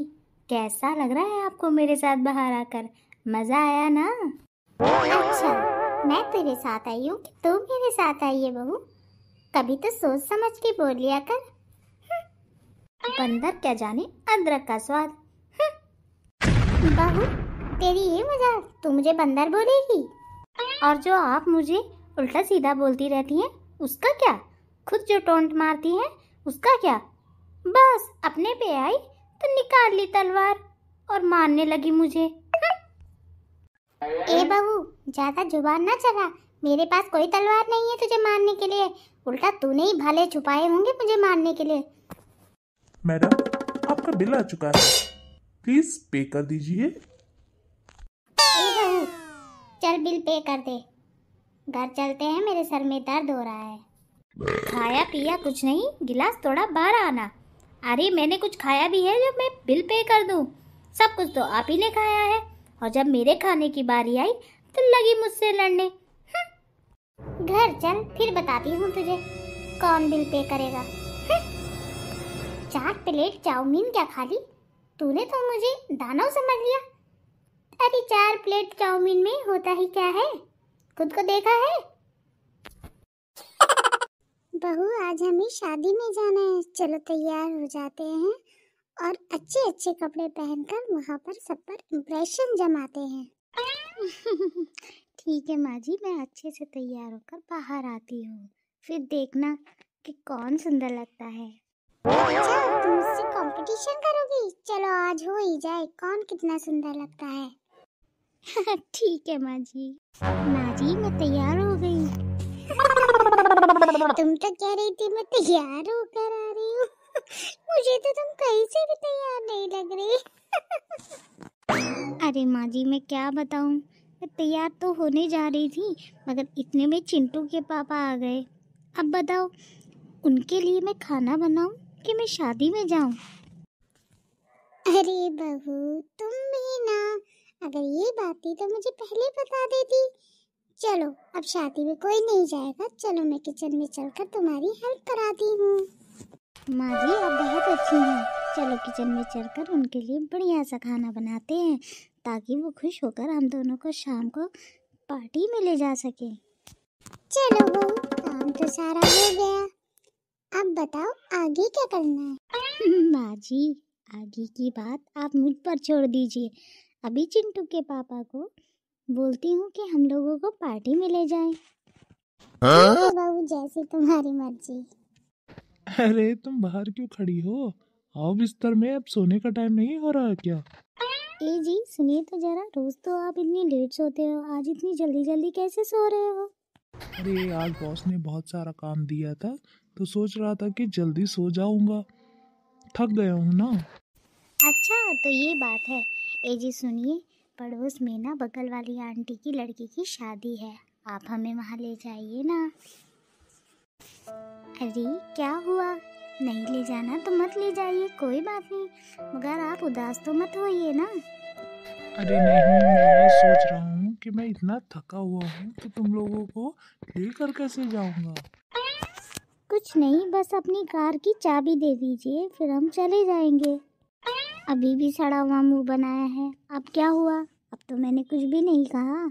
कैसा लग रहा है आपको मेरे साथ बाहर आकर? मज़ा आया ना? अच्छा, मैं तेरे साथ आई हूँ कि तू मेरे साथ आई है बहू? कभी तो सोच समझ के बोल लिया कर। बंदर क्या जाने अदरक का स्वाद। बहू, तेरी ये मजाक, तू मुझे बंदर बोलेगी? और जो आप मुझे उल्टा सीधा बोलती रहती हैं उसका क्या? खुद जो टोंट मारती हैं उसका क्या? बस अपने पे आई तो निकाल ली तलवार और मारने लगी मुझे। ए बहू, ज्यादा जुबान ना चला, मेरे पास कोई तलवार नहीं है तुझे मारने के लिए, उल्टा तूने ही भाले छुपाए होंगे मुझे मारने के लिए। मैडम, आपका बिल आ चुका है, प्लीज पे कर दीजिए। ए बहू, चल बिल पे कर दे, घर चलते हैं, मेरे सर में दर्द हो रहा है। खाया पिया कुछ नहीं, गिलास थोड़ा बाहर आना। अरे मैंने कुछ खाया भी है जब मैं बिल पे कर दूं? सब कुछ तो आप ही ने खाया है, और जब मेरे खाने की बारी आई तो लगी मुझसे लड़ने। घर चल, फिर बताती हूँ तुझे कौन बिल पे करेगा। 4 प्लेट चाउमीन क्या खा ली तूने? तो मुझे दानव समझ लिया। अरे 4 प्लेट चाउमीन में होता ही क्या है, खुद को देखा है? बहू, आज हमें शादी में जाना है, चलो तैयार हो जाते हैं और अच्छे अच्छे कपड़े पहनकर वहाँ पर सब पर इम्प्रेशन जमाते हैं। ठीक है माँ जी, मैं अच्छे से तैयार होकर बाहर आती हूँ, फिर देखना कि कौन सुंदर लगता है। अच्छा, तुम मुझसे कंपटीशन करोगी? चलो आज हो ही जाए कौन कितना सुंदर लगता है। ठीक है माँ जी। माँ जी, मैं तैयार हो गई। तुम तो कह रही थी मैं तैयार होकर आ रही हूँ। मुझे तो तुम कहीं से भी तैयार नहीं लग रही। अरे माँ जी, मैं क्या बताऊँ, मैं तैयार तो होने जा रही थी, मगर इतने में चिंटू के पापा आ गए। अब बताओ, उनके लिए मैं खाना बनाऊं कि मैं शादी में जाऊं? अरे बहू, तुम भी ना, अगर ये बात थी तो मुझे पहले बता देती। चलो, अब शादी में कोई नहीं जाएगा, चलो मैं किचन में चलकर तुम्हारी हेल्प कराती हूँ। माँ जी आप बहुत अच्छी हैं। चलो किचन में चलकर उनके लिए बढ़िया सा खाना बनाते हैं ताकि वो खुश होकर हम दोनों को शाम को पार्टी में ले जा सके। चलो बहू, काम तो सारा हो गया, अब बताओ आगे क्या करना है। माँ जी आगे की बात आप मुझ पर छोड़ दीजिए। अभी चिंटू के पापा को बोलती हूँ कि हम लोगों को पार्टी में ले जाएं। ठीक है बहू, जैसी तुम्हारी मर्जी। अरे तुम बाहर क्यों खड़ी हो? आओ बिस्तर में, अब सोने का टाइम नहीं हो रहा है क्या? ए जी सुनिए तो जरा, रोज तो आप इतनी लेट सोते हो, आज इतनी जल्दी जल्दी कैसे सो रहे हो? अरे आज बॉस ने बहुत सारा काम दिया था तो सोच रहा था कि जल्दी सो जाऊंगा, थक गया हूँ ना। अच्छा तो ये बात है। ए जी सुनिए, पड़ोस में ना बगल वाली आंटी की लड़की की शादी है, आप हमें वहाँ ले जाइए ना। अरे क्या हुआ, नहीं ले जाना तो मत ले जाइए, कोई बात नहीं, मगर आप उदास तो मत होइए ना। अरे नहीं, मैं ये सोच रहा हूँ कि मैं इतना थका हुआ हूँ तो तुम लोगों को लेकर कैसे जाऊंगा। कुछ नहीं, बस अपनी कार की चाबी दे दीजिए, फिर हम चले जाएंगे। अभी भी सड़ा हुआ मुंह बनाया है, अब क्या हुआ? अब तो मैंने कुछ भी नहीं कहा।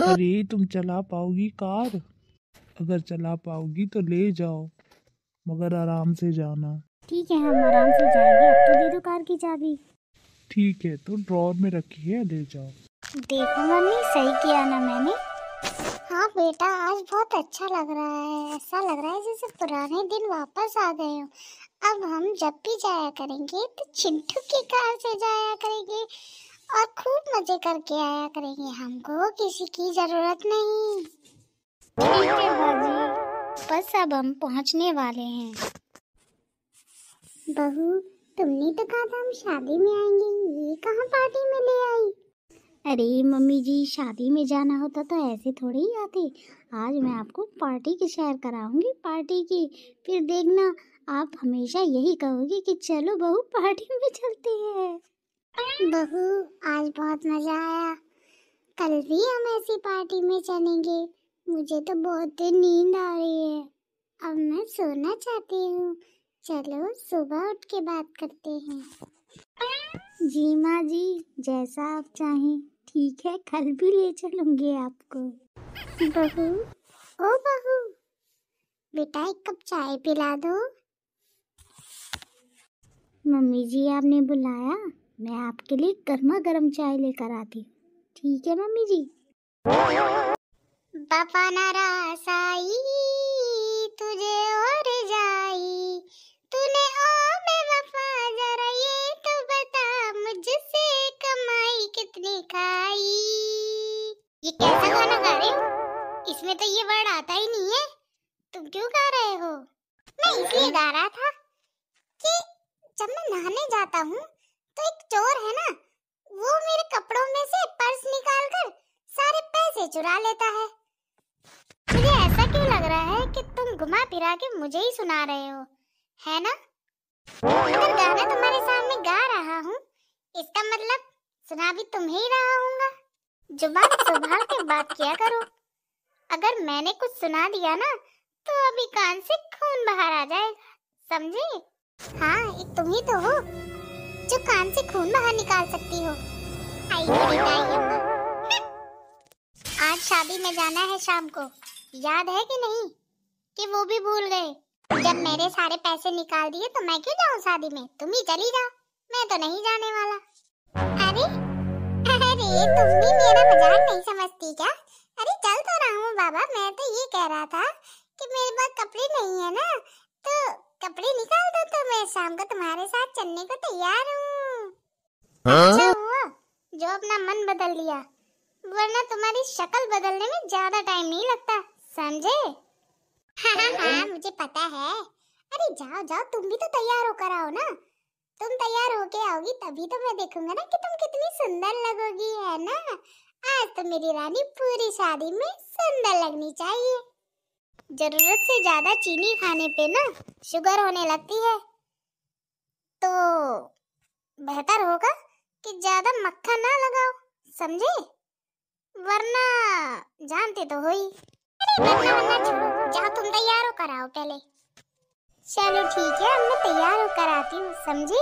अरे तुम चला पाओगी कार? अगर चला पाओगी तो ले जाओ, मगर आराम से जाना। ठीक है हम आराम से जाएंगे, अब तो दे दो कार की चाबी। ठीक है तो ड्रॉर में रखी है, ले जाओ। देखो मम्मी सही किया ना मैंने। हाँ बेटा आज बहुत अच्छा लग रहा है, ऐसा लग रहा है जैसे पुराने दिन वापस आ गए हो। अब हम जब भी जाया करेंगे तो चिंटू की कार से जाया करेंगे और खूब मजे करके आया करेंगे, हमको किसी की जरूरत नहीं। ठीक है बाजी, बस अब हम पहुंचने वाले हैं। बहू तुमने तो कहा था हम शादी में आएंगे, ये कहाँ पार्टी में ले आई? अरे मम्मी जी शादी में जाना होता तो ऐसे थोड़ी ही आती। आज मैं आपको पार्टी की सैर कराऊंगी, पार्टी की, फिर देखना आप हमेशा यही कहोगे कि चलो बहू पार्टी में चलते हैं। बहू आज बहुत मजा आया, कल भी हम ऐसी पार्टी में चलेंगे। मुझे तो बहुत नींद आ रही है, अब मैं सोना चाहती हूँ, चलो सुबह उठ के बात करते हैं। जी माँ जी जैसा आप चाहें, ठीक है कल भी ले चलूंगी आपको। बहू ओ बहू, बेटा एक कप चाय पिला दो। मम्मी जी आपने बुलाया, मैं आपके लिए गर्मा गर्म चाय लेकर आती हूँ। ठीक है मम्मी जी। बापा नारासाई तुझे और जाई, तूने ओ बेवफा जरा ये तो बता, मुझसे कमाई कितनी खाई। ये कैसा गाना गा रहे हो? इसमें तो ये वर्ड आता ही नहीं है, तुम क्यों गा रहे हो? मैं इसलिए गा रहा था कि जब मैं नहाने जाता हूँ तो एक चोर है ना, वो मेरे कपड़ों में से पर्स निकालकर सारे पैसे चुरा लेता है। मुझे ऐसा क्यों लग रहा है कि तुम घुमा फिरा के मुझे ही सुना रहे हो, है ना? अगर गाना तुम्हारे सामने गा रहा हूँ इसका मतलब सुना भी तुम्हें ही रहा हूँगा। जुबान संभाल के बात किया करो, अगर मैंने कुछ सुना दिया ना तो अभी कान से खून बाहर आ जाएगा, समझे? हाँ एक तुम ही तो हो जो कान से खून बाहर निकाल सकती हो। आई मेरी दाई अम्मा। आज शादी में जाना है शाम को, याद है कि नहीं? कि वो भी भूल गए? जब मेरे सारे पैसे निकाल दिए तो मैं क्यों जाऊँ शादी में, तुम ही चली जाओ, मैं तो नहीं जाने वाला। अरे अरे तुम भी मेरा मजाक नहीं समझती क्या? अरे चल तो रहा हूँ बाबा, मैं तो ये कह रहा था कि मेरे पास कपड़े नहीं है ना, तो कपड़े निकाल दो तो मैं शाम को तुम्हारे साथ चलने को तैयार हूँ। अच्छा हुआ जो अपना मन बदल लिया, वरना तुम्हारी शक्ल बदलने में ज्यादा टाइम नहीं लगता, समझे? हाँ मुझे पता है। अरे जाओ जाओ, तुम भी तो तैयार होकर आओ ना, तुम तैयार होके आओगी तभी तो मैं देखूंगा ना कि तुम कितनी सुंदर लगोगी, है ना? आज तो मेरी रानी पूरी शादी में सुंदर लगनी चाहिए। जरूरत से ज्यादा चीनी खाने पे ना शुगर होने लगती है, तो बेहतर होगा कि ज्यादा मक्खन ना लगाओ, समझे? वरना जानते तो हो ही। अरे वरना छोड़ो, जाओ तुम तैयार हो कर आओ पहले। चलो ठीक है, अब मैं तैयार होकर आती हूँ, समझी?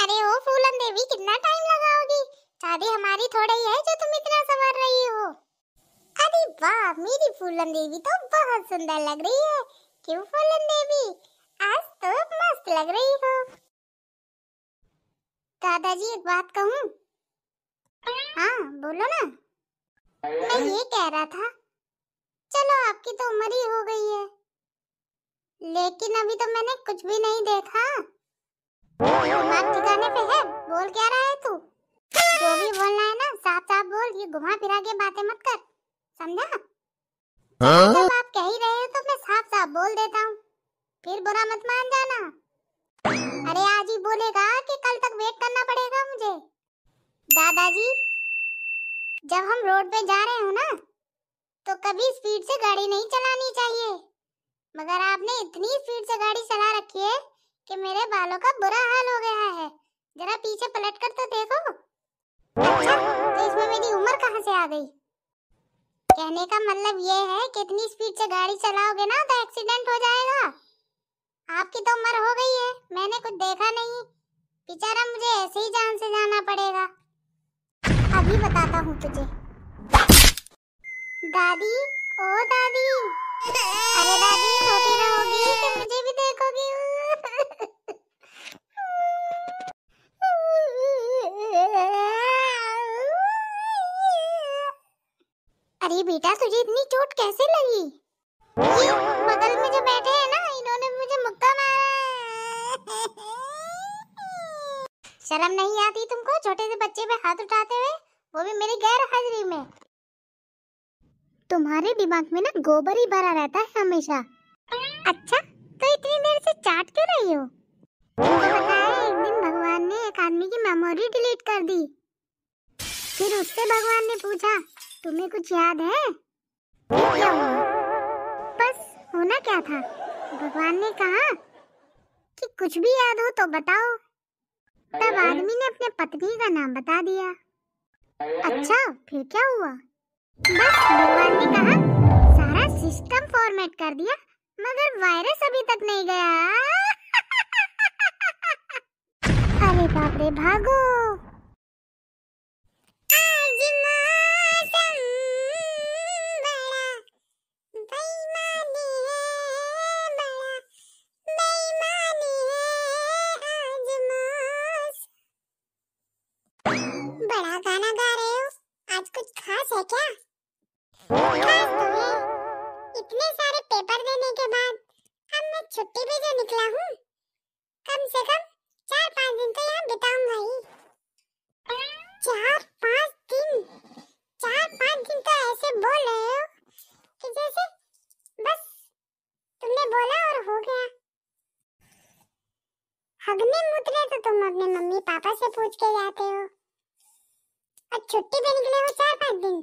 अरे ओ फूलन देवी, कितना टाइम लगाओगी? शादी हमारी थोड़ी है जो तुम इतना संवर रही हो। अरे वाह, मेरी फूलन देवी तो बहुत सुंदर लग रही है। क्यों फूलन देवी, आज तो मस्त लग रही हो। दादाजी एक बात कहूँ? हाँ बोलो ना। मैं ये कह रहा था, चलो आपकी तो उम्र ही हो गई है, लेकिन अभी तो मैंने कुछ भी नहीं देखा। दिमाग ठिकाने पे है? बोल क्या रहा है तू? जो भी बोलना है ना साफ साफ बोल, ये घुमा फिरा के बातें मत कर, समझा? जब आप कह ही रहे हो तो मैं साफ साफ बोल देता हूँ, फिर बुरा मत मान जाना। अरे आज ही बोलेगा कि कल तक वेट करना पड़ेगा मुझे? दादाजी, जब हम रोड पे जा रहे हो ना तो कभी स्पीड से गाड़ी नहीं चलानी चाहिए, मगर आपने इतनी स्पीड से गाड़ी चला रखी है कि मेरे बालों का बुरा हाल हो गया है। जरा पीछे पलट कर तो देखो। अच्छा, तो इसमें मेरी उम्र कहाँ से आ गई? कहने का मतलब ये है कि इतनी स्पीड से गाड़ी चलाओगे ना तो एक्सीडेंट हो जाएगा। आपकी तो उम्र हो गई है, मैंने कुछ देखा नहीं, बेचारा मुझे ऐसे ही जान से जाना पड़ेगा। अभी बताता हूँ तुझे। दादी, ओ दादी, अरे दादी सोती रहोगी कि मुझे भी देखोगी? अरे बेटा, तुझे इतनी चोट कैसे लगी? ये बगल में जो बैठे हैं ना, इन्होंने मुझे मुक्का मारा। शर्म नहीं आती तुमको छोटे से बच्चे पे हाथ उठाते हुए, वो भी मेरी गैर हाजिरी में? तुम्हारे दिमाग में ना गोबर ही भरा रहता है हमेशा। अच्छा, तो इतनी देर से चाट क्यों रही हो? तुमको पता है एक दिन भगवान ने एक आदमी की मेमोरी डिलीट कर दी। फिर उससे भगवान ने पूछा, तुम्हें कुछ याद है? क्या हुआ? बस होना क्या था, भगवान ने कहा कि कुछ भी याद हो तो बताओ। तब आदमी ने अपने पत्नी का नाम बता दिया। अच्छा, फिर क्या हुआ? बस भगवान ने कहा सारा सिस्टम फॉर्मेट कर दिया, मगर वायरस अभी तक नहीं गया। अरे बाप रे, भागो। आज मौसम बड़ा बेईमानी है, बड़ा बेईमानी है आज मौसम। बड़ा गाना गा रहे हो, आज कुछ खास है क्या? खास तो है, इतने सारे पेपर देने के बाद अब मैं छुट्टी पे जो निकला हूँ, कम से कम 4-5 दिन तो यहाँ बिताऊंगा ही। 4-5 दिन? 4-5 दिन तो ऐसे बोल रहे हो कि जैसे बस तुमने बोला और हो गया। हगने मुतने तो तुम अपने मम्मी पापा से पूछ के जाते हो, और छुट्टी पे निकले हो 4-5 दिन।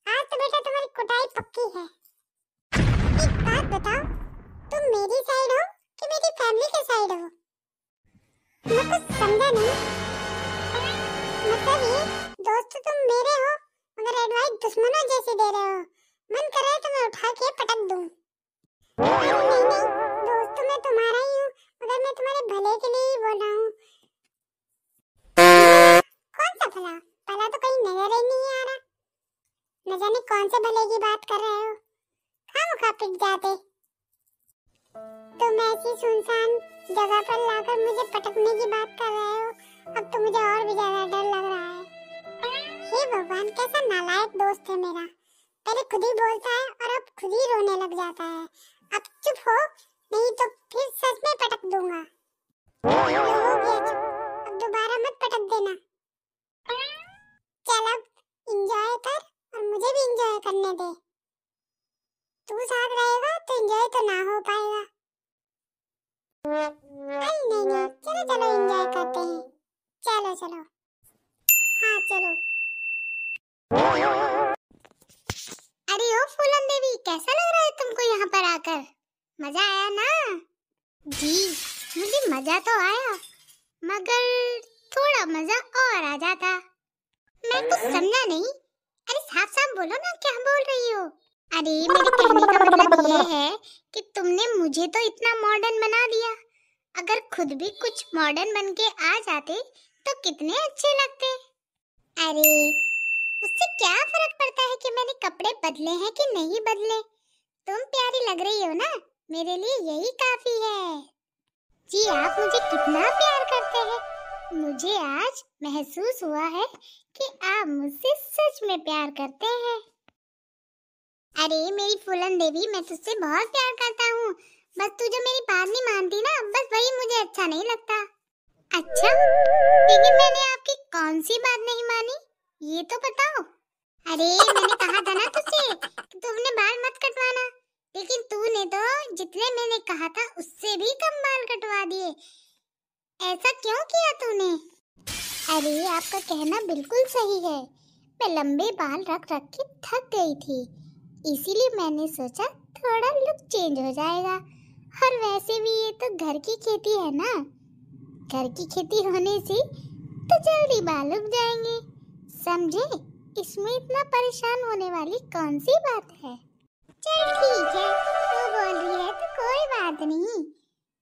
आज तो बेटा तुम्हारी कुटाई पक्की है। एक बात बताओ, तुम मेरी साइड हो कि मेरी फैमिली के साइड हो? मैं कुछ समझा नहीं। मतलब ये दोस्त तुम मेरे हो, मगर एडवाइस दुश्मनों जैसी दे रहे हो। मन कर रहा है तो मैं उठा के पटक दूं। नहीं नहीं, दोस्त तो मैं तुम्हारा ही हूँ, मगर मैं तुम्हारे भले के लिए ही बोल रहा हूँ। कौन सा भला? भला तो कहीं नजर ही नहीं आ रहा। न जाने कौन से भले की बात कर रहे हो, खामखा पिट जाते। तुम ऐसी सुनसान जगह पर लाकर मुझे पटकने की बात कर रहे हो, अब तो मुझे और भी ज्यादा डर लग रहा है। हे भगवान, कैसा नालायक दोस्त है मेरा, पहले खुद ही बोलता है और अब खुद ही रोने लग जाता है। अब चुप हो, नहीं तो फिर सच में पटक दूंगा। हो गया चुप, अब दोबारा मत पटक देना। चल अब एंजॉय कर और मुझे भी एंजॉय करने दे। तू साथ रहेगा तो एंजॉय तो ना हो पाएगा। नहीं नहीं नहीं, चलो चलो एंजॉय करते हैं। चलो चलो, हाँ चलो। अरे ओ फूलन देवी, कैसा लग रहा है तुमको यहाँ पर आकर? मजा आया ना? जी, मुझे मजा तो आया, मगर थोड़ा मजा और आ जाता। मैं कुछ समझा नहीं। अरे साफ साफ बोलो ना, क्या बोल रही हो? अरे मेरे कहने का मतलब ये है कि तुमने मुझे तो इतना मॉडर्न बना दिया। अगर खुद भी कुछ मॉडर्न बन के आ जाते तो कितने अच्छे लगते। अरे उससे क्या फर्क पड़ता है कि मैंने कपड़े बदले हैं कि नहीं बदले। तुम प्यारी लग रही हो ना, मेरे लिए यही काफी है। जी आप मुझे कितना प्यार करते हैं। मुझे आज महसूस हुआ है कि आप मुझसे सच में प्यार करते हैं। अरे मेरी फूलन देवी, मैं तुझसे बहुत प्यार करता हूँ। बस तू जो मेरी बात नहीं मानती ना, बस वही मुझे अच्छा नहीं लगता। अच्छा, लेकिन मैंने आपकी कौन सी बात नहीं मानी, ये तो बताओ। अरे मैंने कहा था ना तुझसे कि तू अपने बाल मत कटवाना, लेकिन तूने तो जितने मैंने कहा था उससे भी कम बाल कटवा दिए। ऐसा क्यों किया तूने? अरे आपका कहना बिल्कुल सही है। मैं लंबे बाल रख रख के थक गई थी, इसीलिए मैंने सोचा थोड़ा लुक चेंज हो जाएगा। और वैसे भी ये तो घर की खेती है ना, घर की खेती होने से तो जल्दी बाल उग जाएंगे, समझे? इसमें इतना परेशान होने वाली कौन सी बात है। चल ठीक है, तू बोल रही है तो कोई बात नहीं,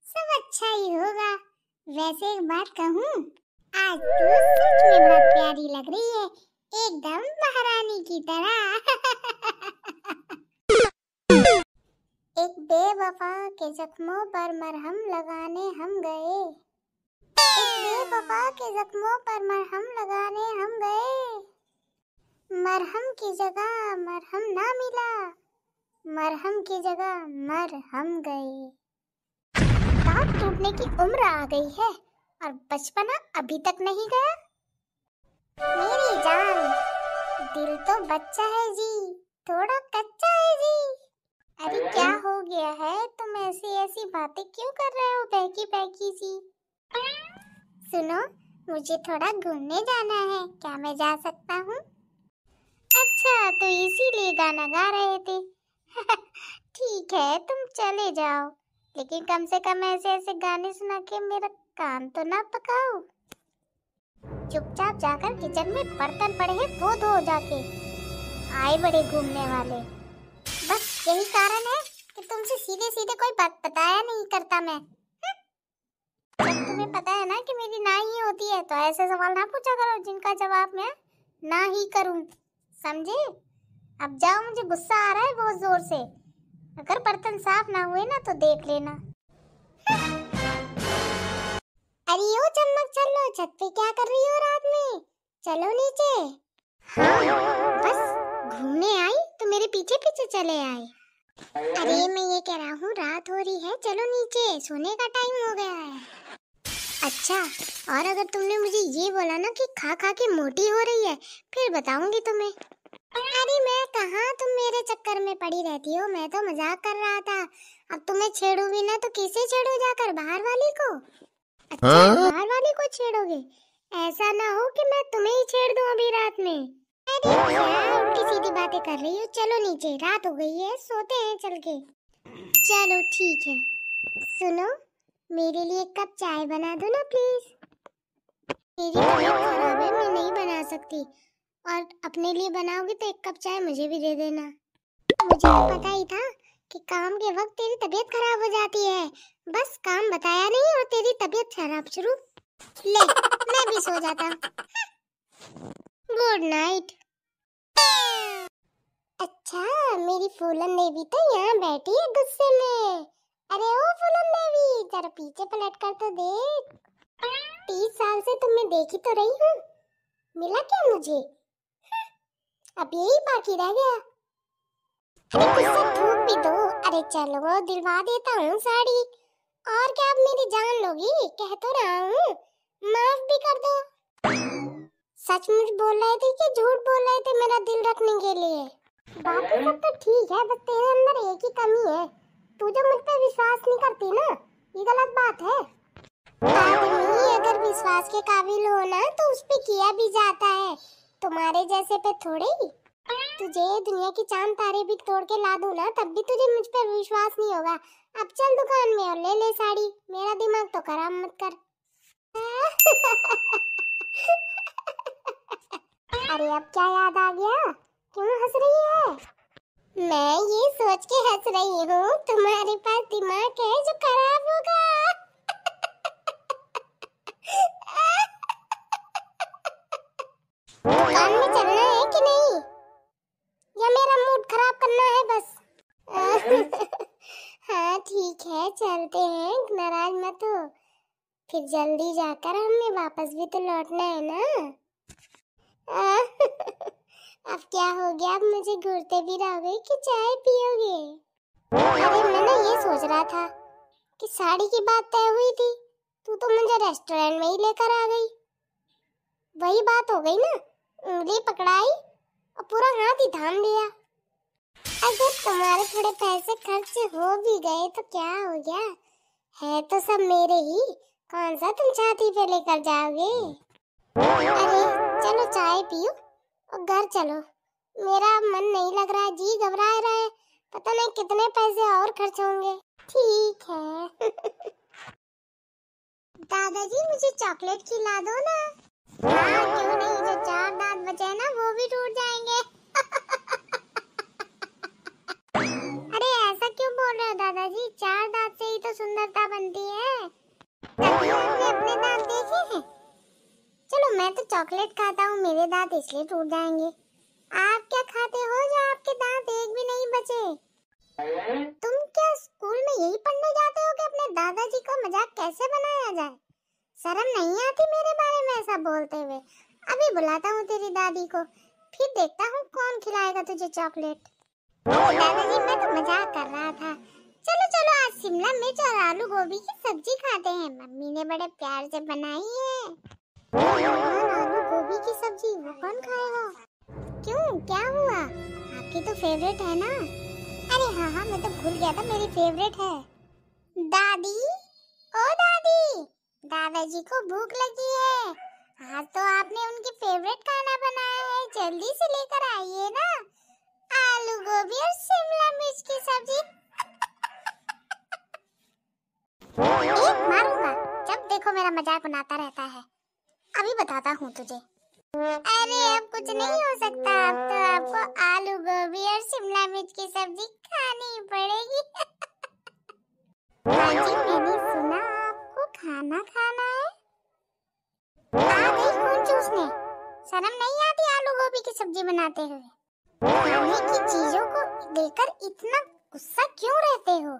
सब अच्छा ही होगा। वैसे एक बात कहूँ, आज तू सच में बहुत प्यारी लग रही है, एकदम महारानी की तरह। एक बेवफा के जख्मों पर मरहम लगाने हम गए, एक बेवफा के जख्मों पर मरहम लगाने हम गए। मरहम की जगह मरहम ना मिला, मरहम की जगह मरहम गए। दांत टूटने की उम्र आ गई है और बचपना अभी तक नहीं गया। मेरी जान, दिल तो बच्चा है जी, थोड़ा कच्चा है जी। अरे क्या हो गया है, तुम ऐसी बातें क्यों कर रहे हो बहकी बहकी सी? सुनो, मुझे थोड़ा घूमने जाना है, क्या मैं जा सकता हूँ? अच्छा, तो इसीलिए गाना गा रहे थे। ठीक है, तुम चले जाओ, लेकिन कम से कम ऐसे गाने सुना के मेरा कान तो ना पकाओ। चुपचाप जाकर किचन में बर्तन पड़े हैं वो धो जाके। आए बड़े घूमने वाले। बस यही कारण है कि तुमसे सीधे सीधे कोई बात बताया नहीं करता मैं। जब तुम्हें पता है ना कि मेरी ना ही होती है तो ऐसे सवाल ना पूछा करो जिनका जवाब मैं ना ही करूं, समझे? अब जाओ, मुझे गुस्सा आ रहा है बहुत जोर से। अगर बर्तन साफ ना हुए ना तो देख लेना। अरे ओ चम्मक, चलो छत पे क्या कर रही हो रात में? चलो नीचे। हाँ, बस घूमने आई तो मेरे पीछे पीछे चले आए। अरे मैं ये कह रहा हूँ, रात हो रही है, चलो नीचे, सोने का टाइम हो गया है। अच्छा, और अगर तुमने मुझे ये बोला ना कि खा खा के मोटी हो रही है, फिर बताऊंगी तुम्हें। अरे मैं कहाँ, तुम मेरे चक्कर में पड़ी रहती हो, मैं तो मजाक कर रहा था। अब तुम्हें छेड़ूंगी ना तो किसे छेड़ू, जाकर बाहर वाली को? अच्छा, बाहर वाली को छेड़ोगे? ऐसा ना हो कि मैं तुम्हें ही छेड़ दूं अभी रात में। अरे क्या उल्टी सीधी बातें कर रही हो, चलो नीचे, रात हो गई है, सोते हैं चल के। चलो ठीक है। सुनो, मेरे लिए एक कप चाय बना दो ना प्लीज। मेरी तबीयत खराब है, मैं नहीं बना सकती, और अपने लिए बनाओगे तो एक कप चाय मुझे भी दे देना। मुझे तो पता ही था कि काम के वक्त तेरी तबीयत खराब हो जाती है, बस काम बताया नहीं और तेरी तबीयत खराब शुरू। ले, मैं भी सो जाता। Good night. अच्छा, मेरी फूलन देवी तो यहाँ बैठी है गुस्से में। अरे ओ फूलन देवी, जरा पीछे पलट कर तो देख। 30 साल से तुम्हें देखी तो रही हूँ, मिला क्या मुझे? अब यही बाकी रह गया। अरे गुस्सा थूक भी दो। अरे चलो, दिलवा देता हूँ साड़ी। और क्या अब मेरी जान लोगी? कह तो रहा हूँ, माफ भी कर दो। सचमुच बोल रहे थे कि झूठ बोल रहे थे मेरा दिल रखने के लिए? बाकी सब तो ठीक है, बस तेरे अंदर एक ही कमी है, तू जो मुझ पे विश्वास नहीं करती ना, ये गलत बात है। आदमी अगर विश्वास के काबिल हो ना तो उस पे किया भी जाता है, तुम्हारे जैसे पे थोड़े ही। तुझे दुनिया की चांद तारे भी तोड़ के ला दूं ना, तब भी तुझे मुझ पे विश्वास नहीं होगा। अब चल दुकान में और ले ले साड़ी, मेरा दिमाग तो खराब मत कर। अरे अब क्या याद आ गया, क्यों हंस रही है? मैं ये सोच के हंस रही हूँ तुम्हारे पास दिमाग है जो खराब होगा। दुकान में चलना है कि नहीं, या मेरा मूड खराब करना है बस? हाँ ठीक है, चलते हैं, नाराज मत हो। फिर जल्दी जाकर हमें वापस भी तो लौटना है ना। अब क्या हो गया, अब मुझे घूरते भी रहोगे कि चाय पियोगे? अरे मैं ना ये सोच रहा था कि साड़ी की बात तय हुई थी, तू तो मुझे रेस्टोरेंट में ही लेकर आ गई। वही बात हो गई ना, उंगली पकड़ाई और पूरा हाथ ही थाम लिया। अगर तुम्हारे थोड़े पैसे खर्च हो भी गए तो क्या हो गया, है तो सब मेरे ही, कौन सा तुम छाती पे लेकर जाओगे? अरे चलो चाय पियो और घर चलो, मेरा मन नहीं लग रहा है, जी घबरा रहा है, पता नहीं कितने पैसे और खर्च होंगे। ठीक है। दादाजी मुझे चॉकलेट खिला दो ना। हाँ क्यों नहीं, जो 4 दांत बचे हैं ना वो भी टूट जाएंगे। अरे ऐसा क्यों बोल रहे हो दादाजी, 4 दांत से ही तो सुंदरता बनती है। कभी आपने अपने दांत देखे हैं? चलो मैं तो चॉकलेट खाता हूँ, मेरे दांत इसलिए टूट जाएंगे। आप क्या खाते हो जो आपके दांत एक भी नहीं बचे? तुम क्या स्कूल में यही पढ़ने जाते हो कि अपने दादाजी को मजाक कैसे बनाया जाए? शर्म नहीं आती मेरे बारे में ऐसा बोलते हुए? अभी बुलाता हूँ तेरी दादी को, फिर देखता हूँ कौन खिलाएगा तुझे चॉकलेट। दादाजी मैं तो मजाक कर रहा था। चलो चलो आज शिमला मिर्च और आलू गोभी की सब्जी खाते हैं, मम्मी ने बड़े प्यार से बनाई है। आलू गोभी की सब्जी वो कौन खाएगा? क्यों, क्या हुआ? आपकी तो फेवरेट है ना? अरे हाँ हाँ मैं तो भूल गया था, मेरी फेवरेट है। दादी, ओ दादी, दादाजी को भूख लगी है, आज तो आपने उनकी फेवरेट खाना बनाया है, जल्दी से लेकर आइए ना, आलू गोभी और शिमला मिर्च की सब्जी। एक मारूंगा, जब देखो मेरा मजाक बनाता रहता है। अभी बताता हूँ तुझे। अरे अब कुछ नहीं हो सकता, अब तो आपको आलू गोभी और शिमला मिर्च की सब्जी खानी पड़ेगी। हाँ जी मैंने सुना आपको खाना खाना है। आ गई खून चूसने, शर्म नहीं आती आलू गोभी की सब्जी बनाते हुए? खाने की चीजों को देखकर इतना गुस्सा क्यों रहते हो?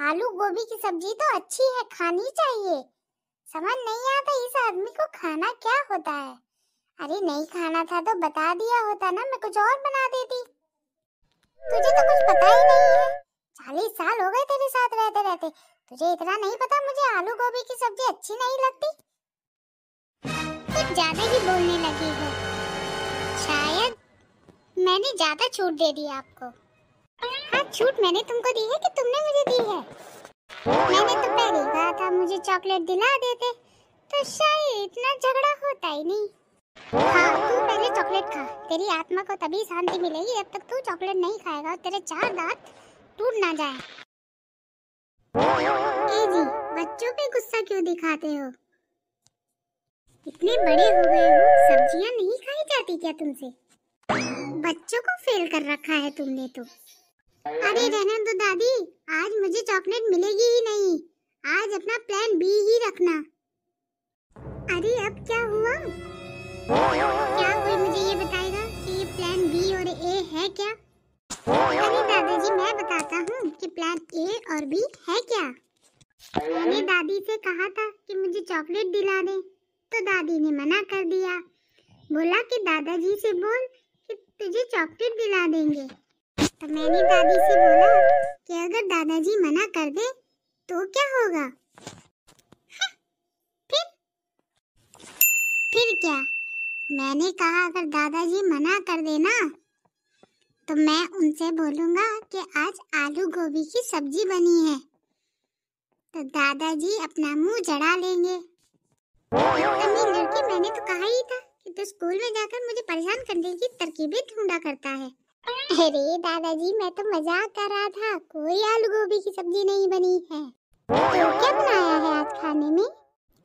आलू गोभी की सब्जी तो अच्छी है, खानी चाहिए। समझ नहीं आता इस आदमी को खाना क्या होता है। अरे नहीं खाना था तो बता दिया होता ना, मैं कुछ और बना देती। तुझे तो कुछ पता ही नहीं है, 40 साल हो गए तेरे साथ रहते रहते, तुझे इतना नहीं पता मुझे आलू गोभी की सब्जी अच्छी नहीं लगती? कुछ ज्यादा ही बोलने लगी है, शायद मैंने ज्यादा छूट दे दी आपको। हाँ छूट मैंने तुमको दी है कि तुमने मुझे दी है? मैंने तो पहले कहा था मुझे चॉकलेट दिला देते तो शायद इतना झगड़ा होता ही नहीं। हाँ तू पहले चॉकलेट खा, तेरी आत्मा को तभी शांति मिलेगी जब तक तू चॉकलेट नहीं खाएगा और तेरे 4 दांत टूट ना जाए। ए जी, बच्चों पे गुस्सा क्यों दिखाते हो? इतने बड़े हो गए हो, सब्जियां नहीं खाई जाती क्या तुमसे? बच्चों को फेल कर रखा है तुमने तो। अरे रहने दो दादी, आज मुझे चॉकलेट मिलेगी ही नहीं, आज अपना प्लान बी ही रखना। अरे अब क्या हुआ? क्या कोई मुझे ये बताएगा कि ये प्लान बी और ए है क्या? अरे दादाजी मैं बताता हूँ कि प्लान ए और बी है क्या। मैंने दादी से कहा था कि मुझे चॉकलेट दिला दे, तो दादी ने मना कर दिया, बोला कि दादाजी से बोल कि तुझे चॉकलेट दिला देंगे। तो मैंने दादी से बोला कि अगर दादाजी मना कर दे तो क्या होगा? फिर क्या? मैंने कहा अगर दादाजी मना कर देना तो मैं उनसे बोलूंगा कि आज आलू गोभी की सब्जी बनी है, तो दादाजी अपना मुंह जड़ा लेंगे। अम्मी लड़की, मैंने तो कहा ही था कि तू स्कूल में जाकर मुझे परेशान करने की तरकीबें ढूंढा करता है। अरे दादाजी मैं तो मजाक कर रहा था, कोई आलू गोभी की सब्जी नहीं बनी है। तो क्या बनाया है आज खाने में?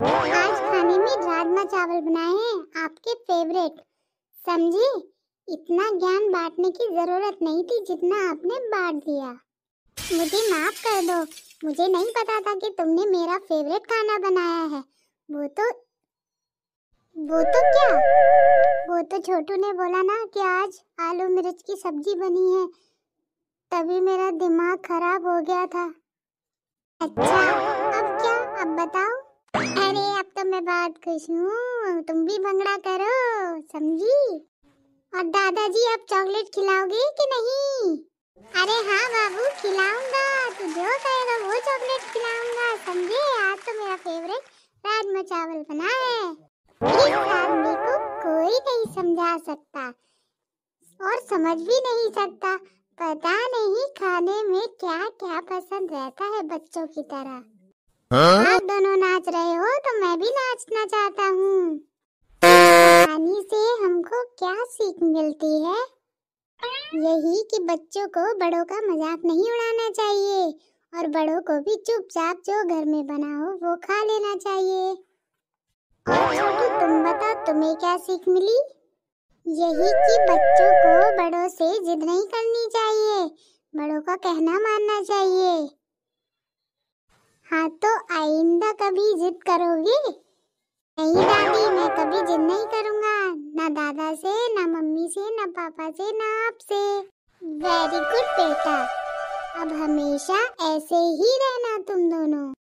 आज खाने में राजमा चावल बनाए हैं, आपके फेवरेट, समझी? इतना ज्ञान बांटने की जरूरत नहीं थी जितना आपने बांट दिया। मुझे माफ कर दो, मुझे नहीं पता था कि तुमने मेरा फेवरेट खाना बनाया है। वो तो क्या? वो तो छोटू ने बोला ना कि आज आलू मिर्च की सब्जी बनी है, तभी मेरा दिमाग खराब हो गया था। अच्छा, अब क्या? अब बताओ। अरे अब तो मैं बहुत खुश हूँ, तुम भी भंगड़ा करो, समझी? और दादाजी आप चॉकलेट खिलाओगे कि नहीं? अरे हाँ बाबू, खिलाऊंगा, तू जो कहेगा वो चॉकलेट खिलाऊंगा, समझे? आज तो मेरा फेवरेट राजमा चावल बना है। इस आदमी को कोई नहीं समझा सकता और समझ भी नहीं सकता। पता नहीं खाने में क्या क्या पसंद रहता है बच्चों की तरह। आप दोनों नाच रहे हो तो मैं भी नाचना चाहता हूँ। कहानी से हमको क्या सीख मिलती है? यही कि बच्चों को बड़ों का मजाक नहीं उड़ाना चाहिए और बड़ों को भी चुपचाप जो घर में बना हो वो खा लेना चाहिए। और छोटू तुम बताओ, तुम्हें क्या सीख मिली? यही कि बच्चों को बड़ों से जिद नहीं करनी चाहिए, बड़ों का कहना मानना चाहिए। हाँ तो आइंदा कभी जिद करोगे? नहीं दादी, मैं कभी जिद नहीं करूँगा, ना दादा से, ना मम्मी से, ना पापा से, ना आपसे। वेरी गुड बेटा, अब हमेशा ऐसे ही रहना तुम दोनों।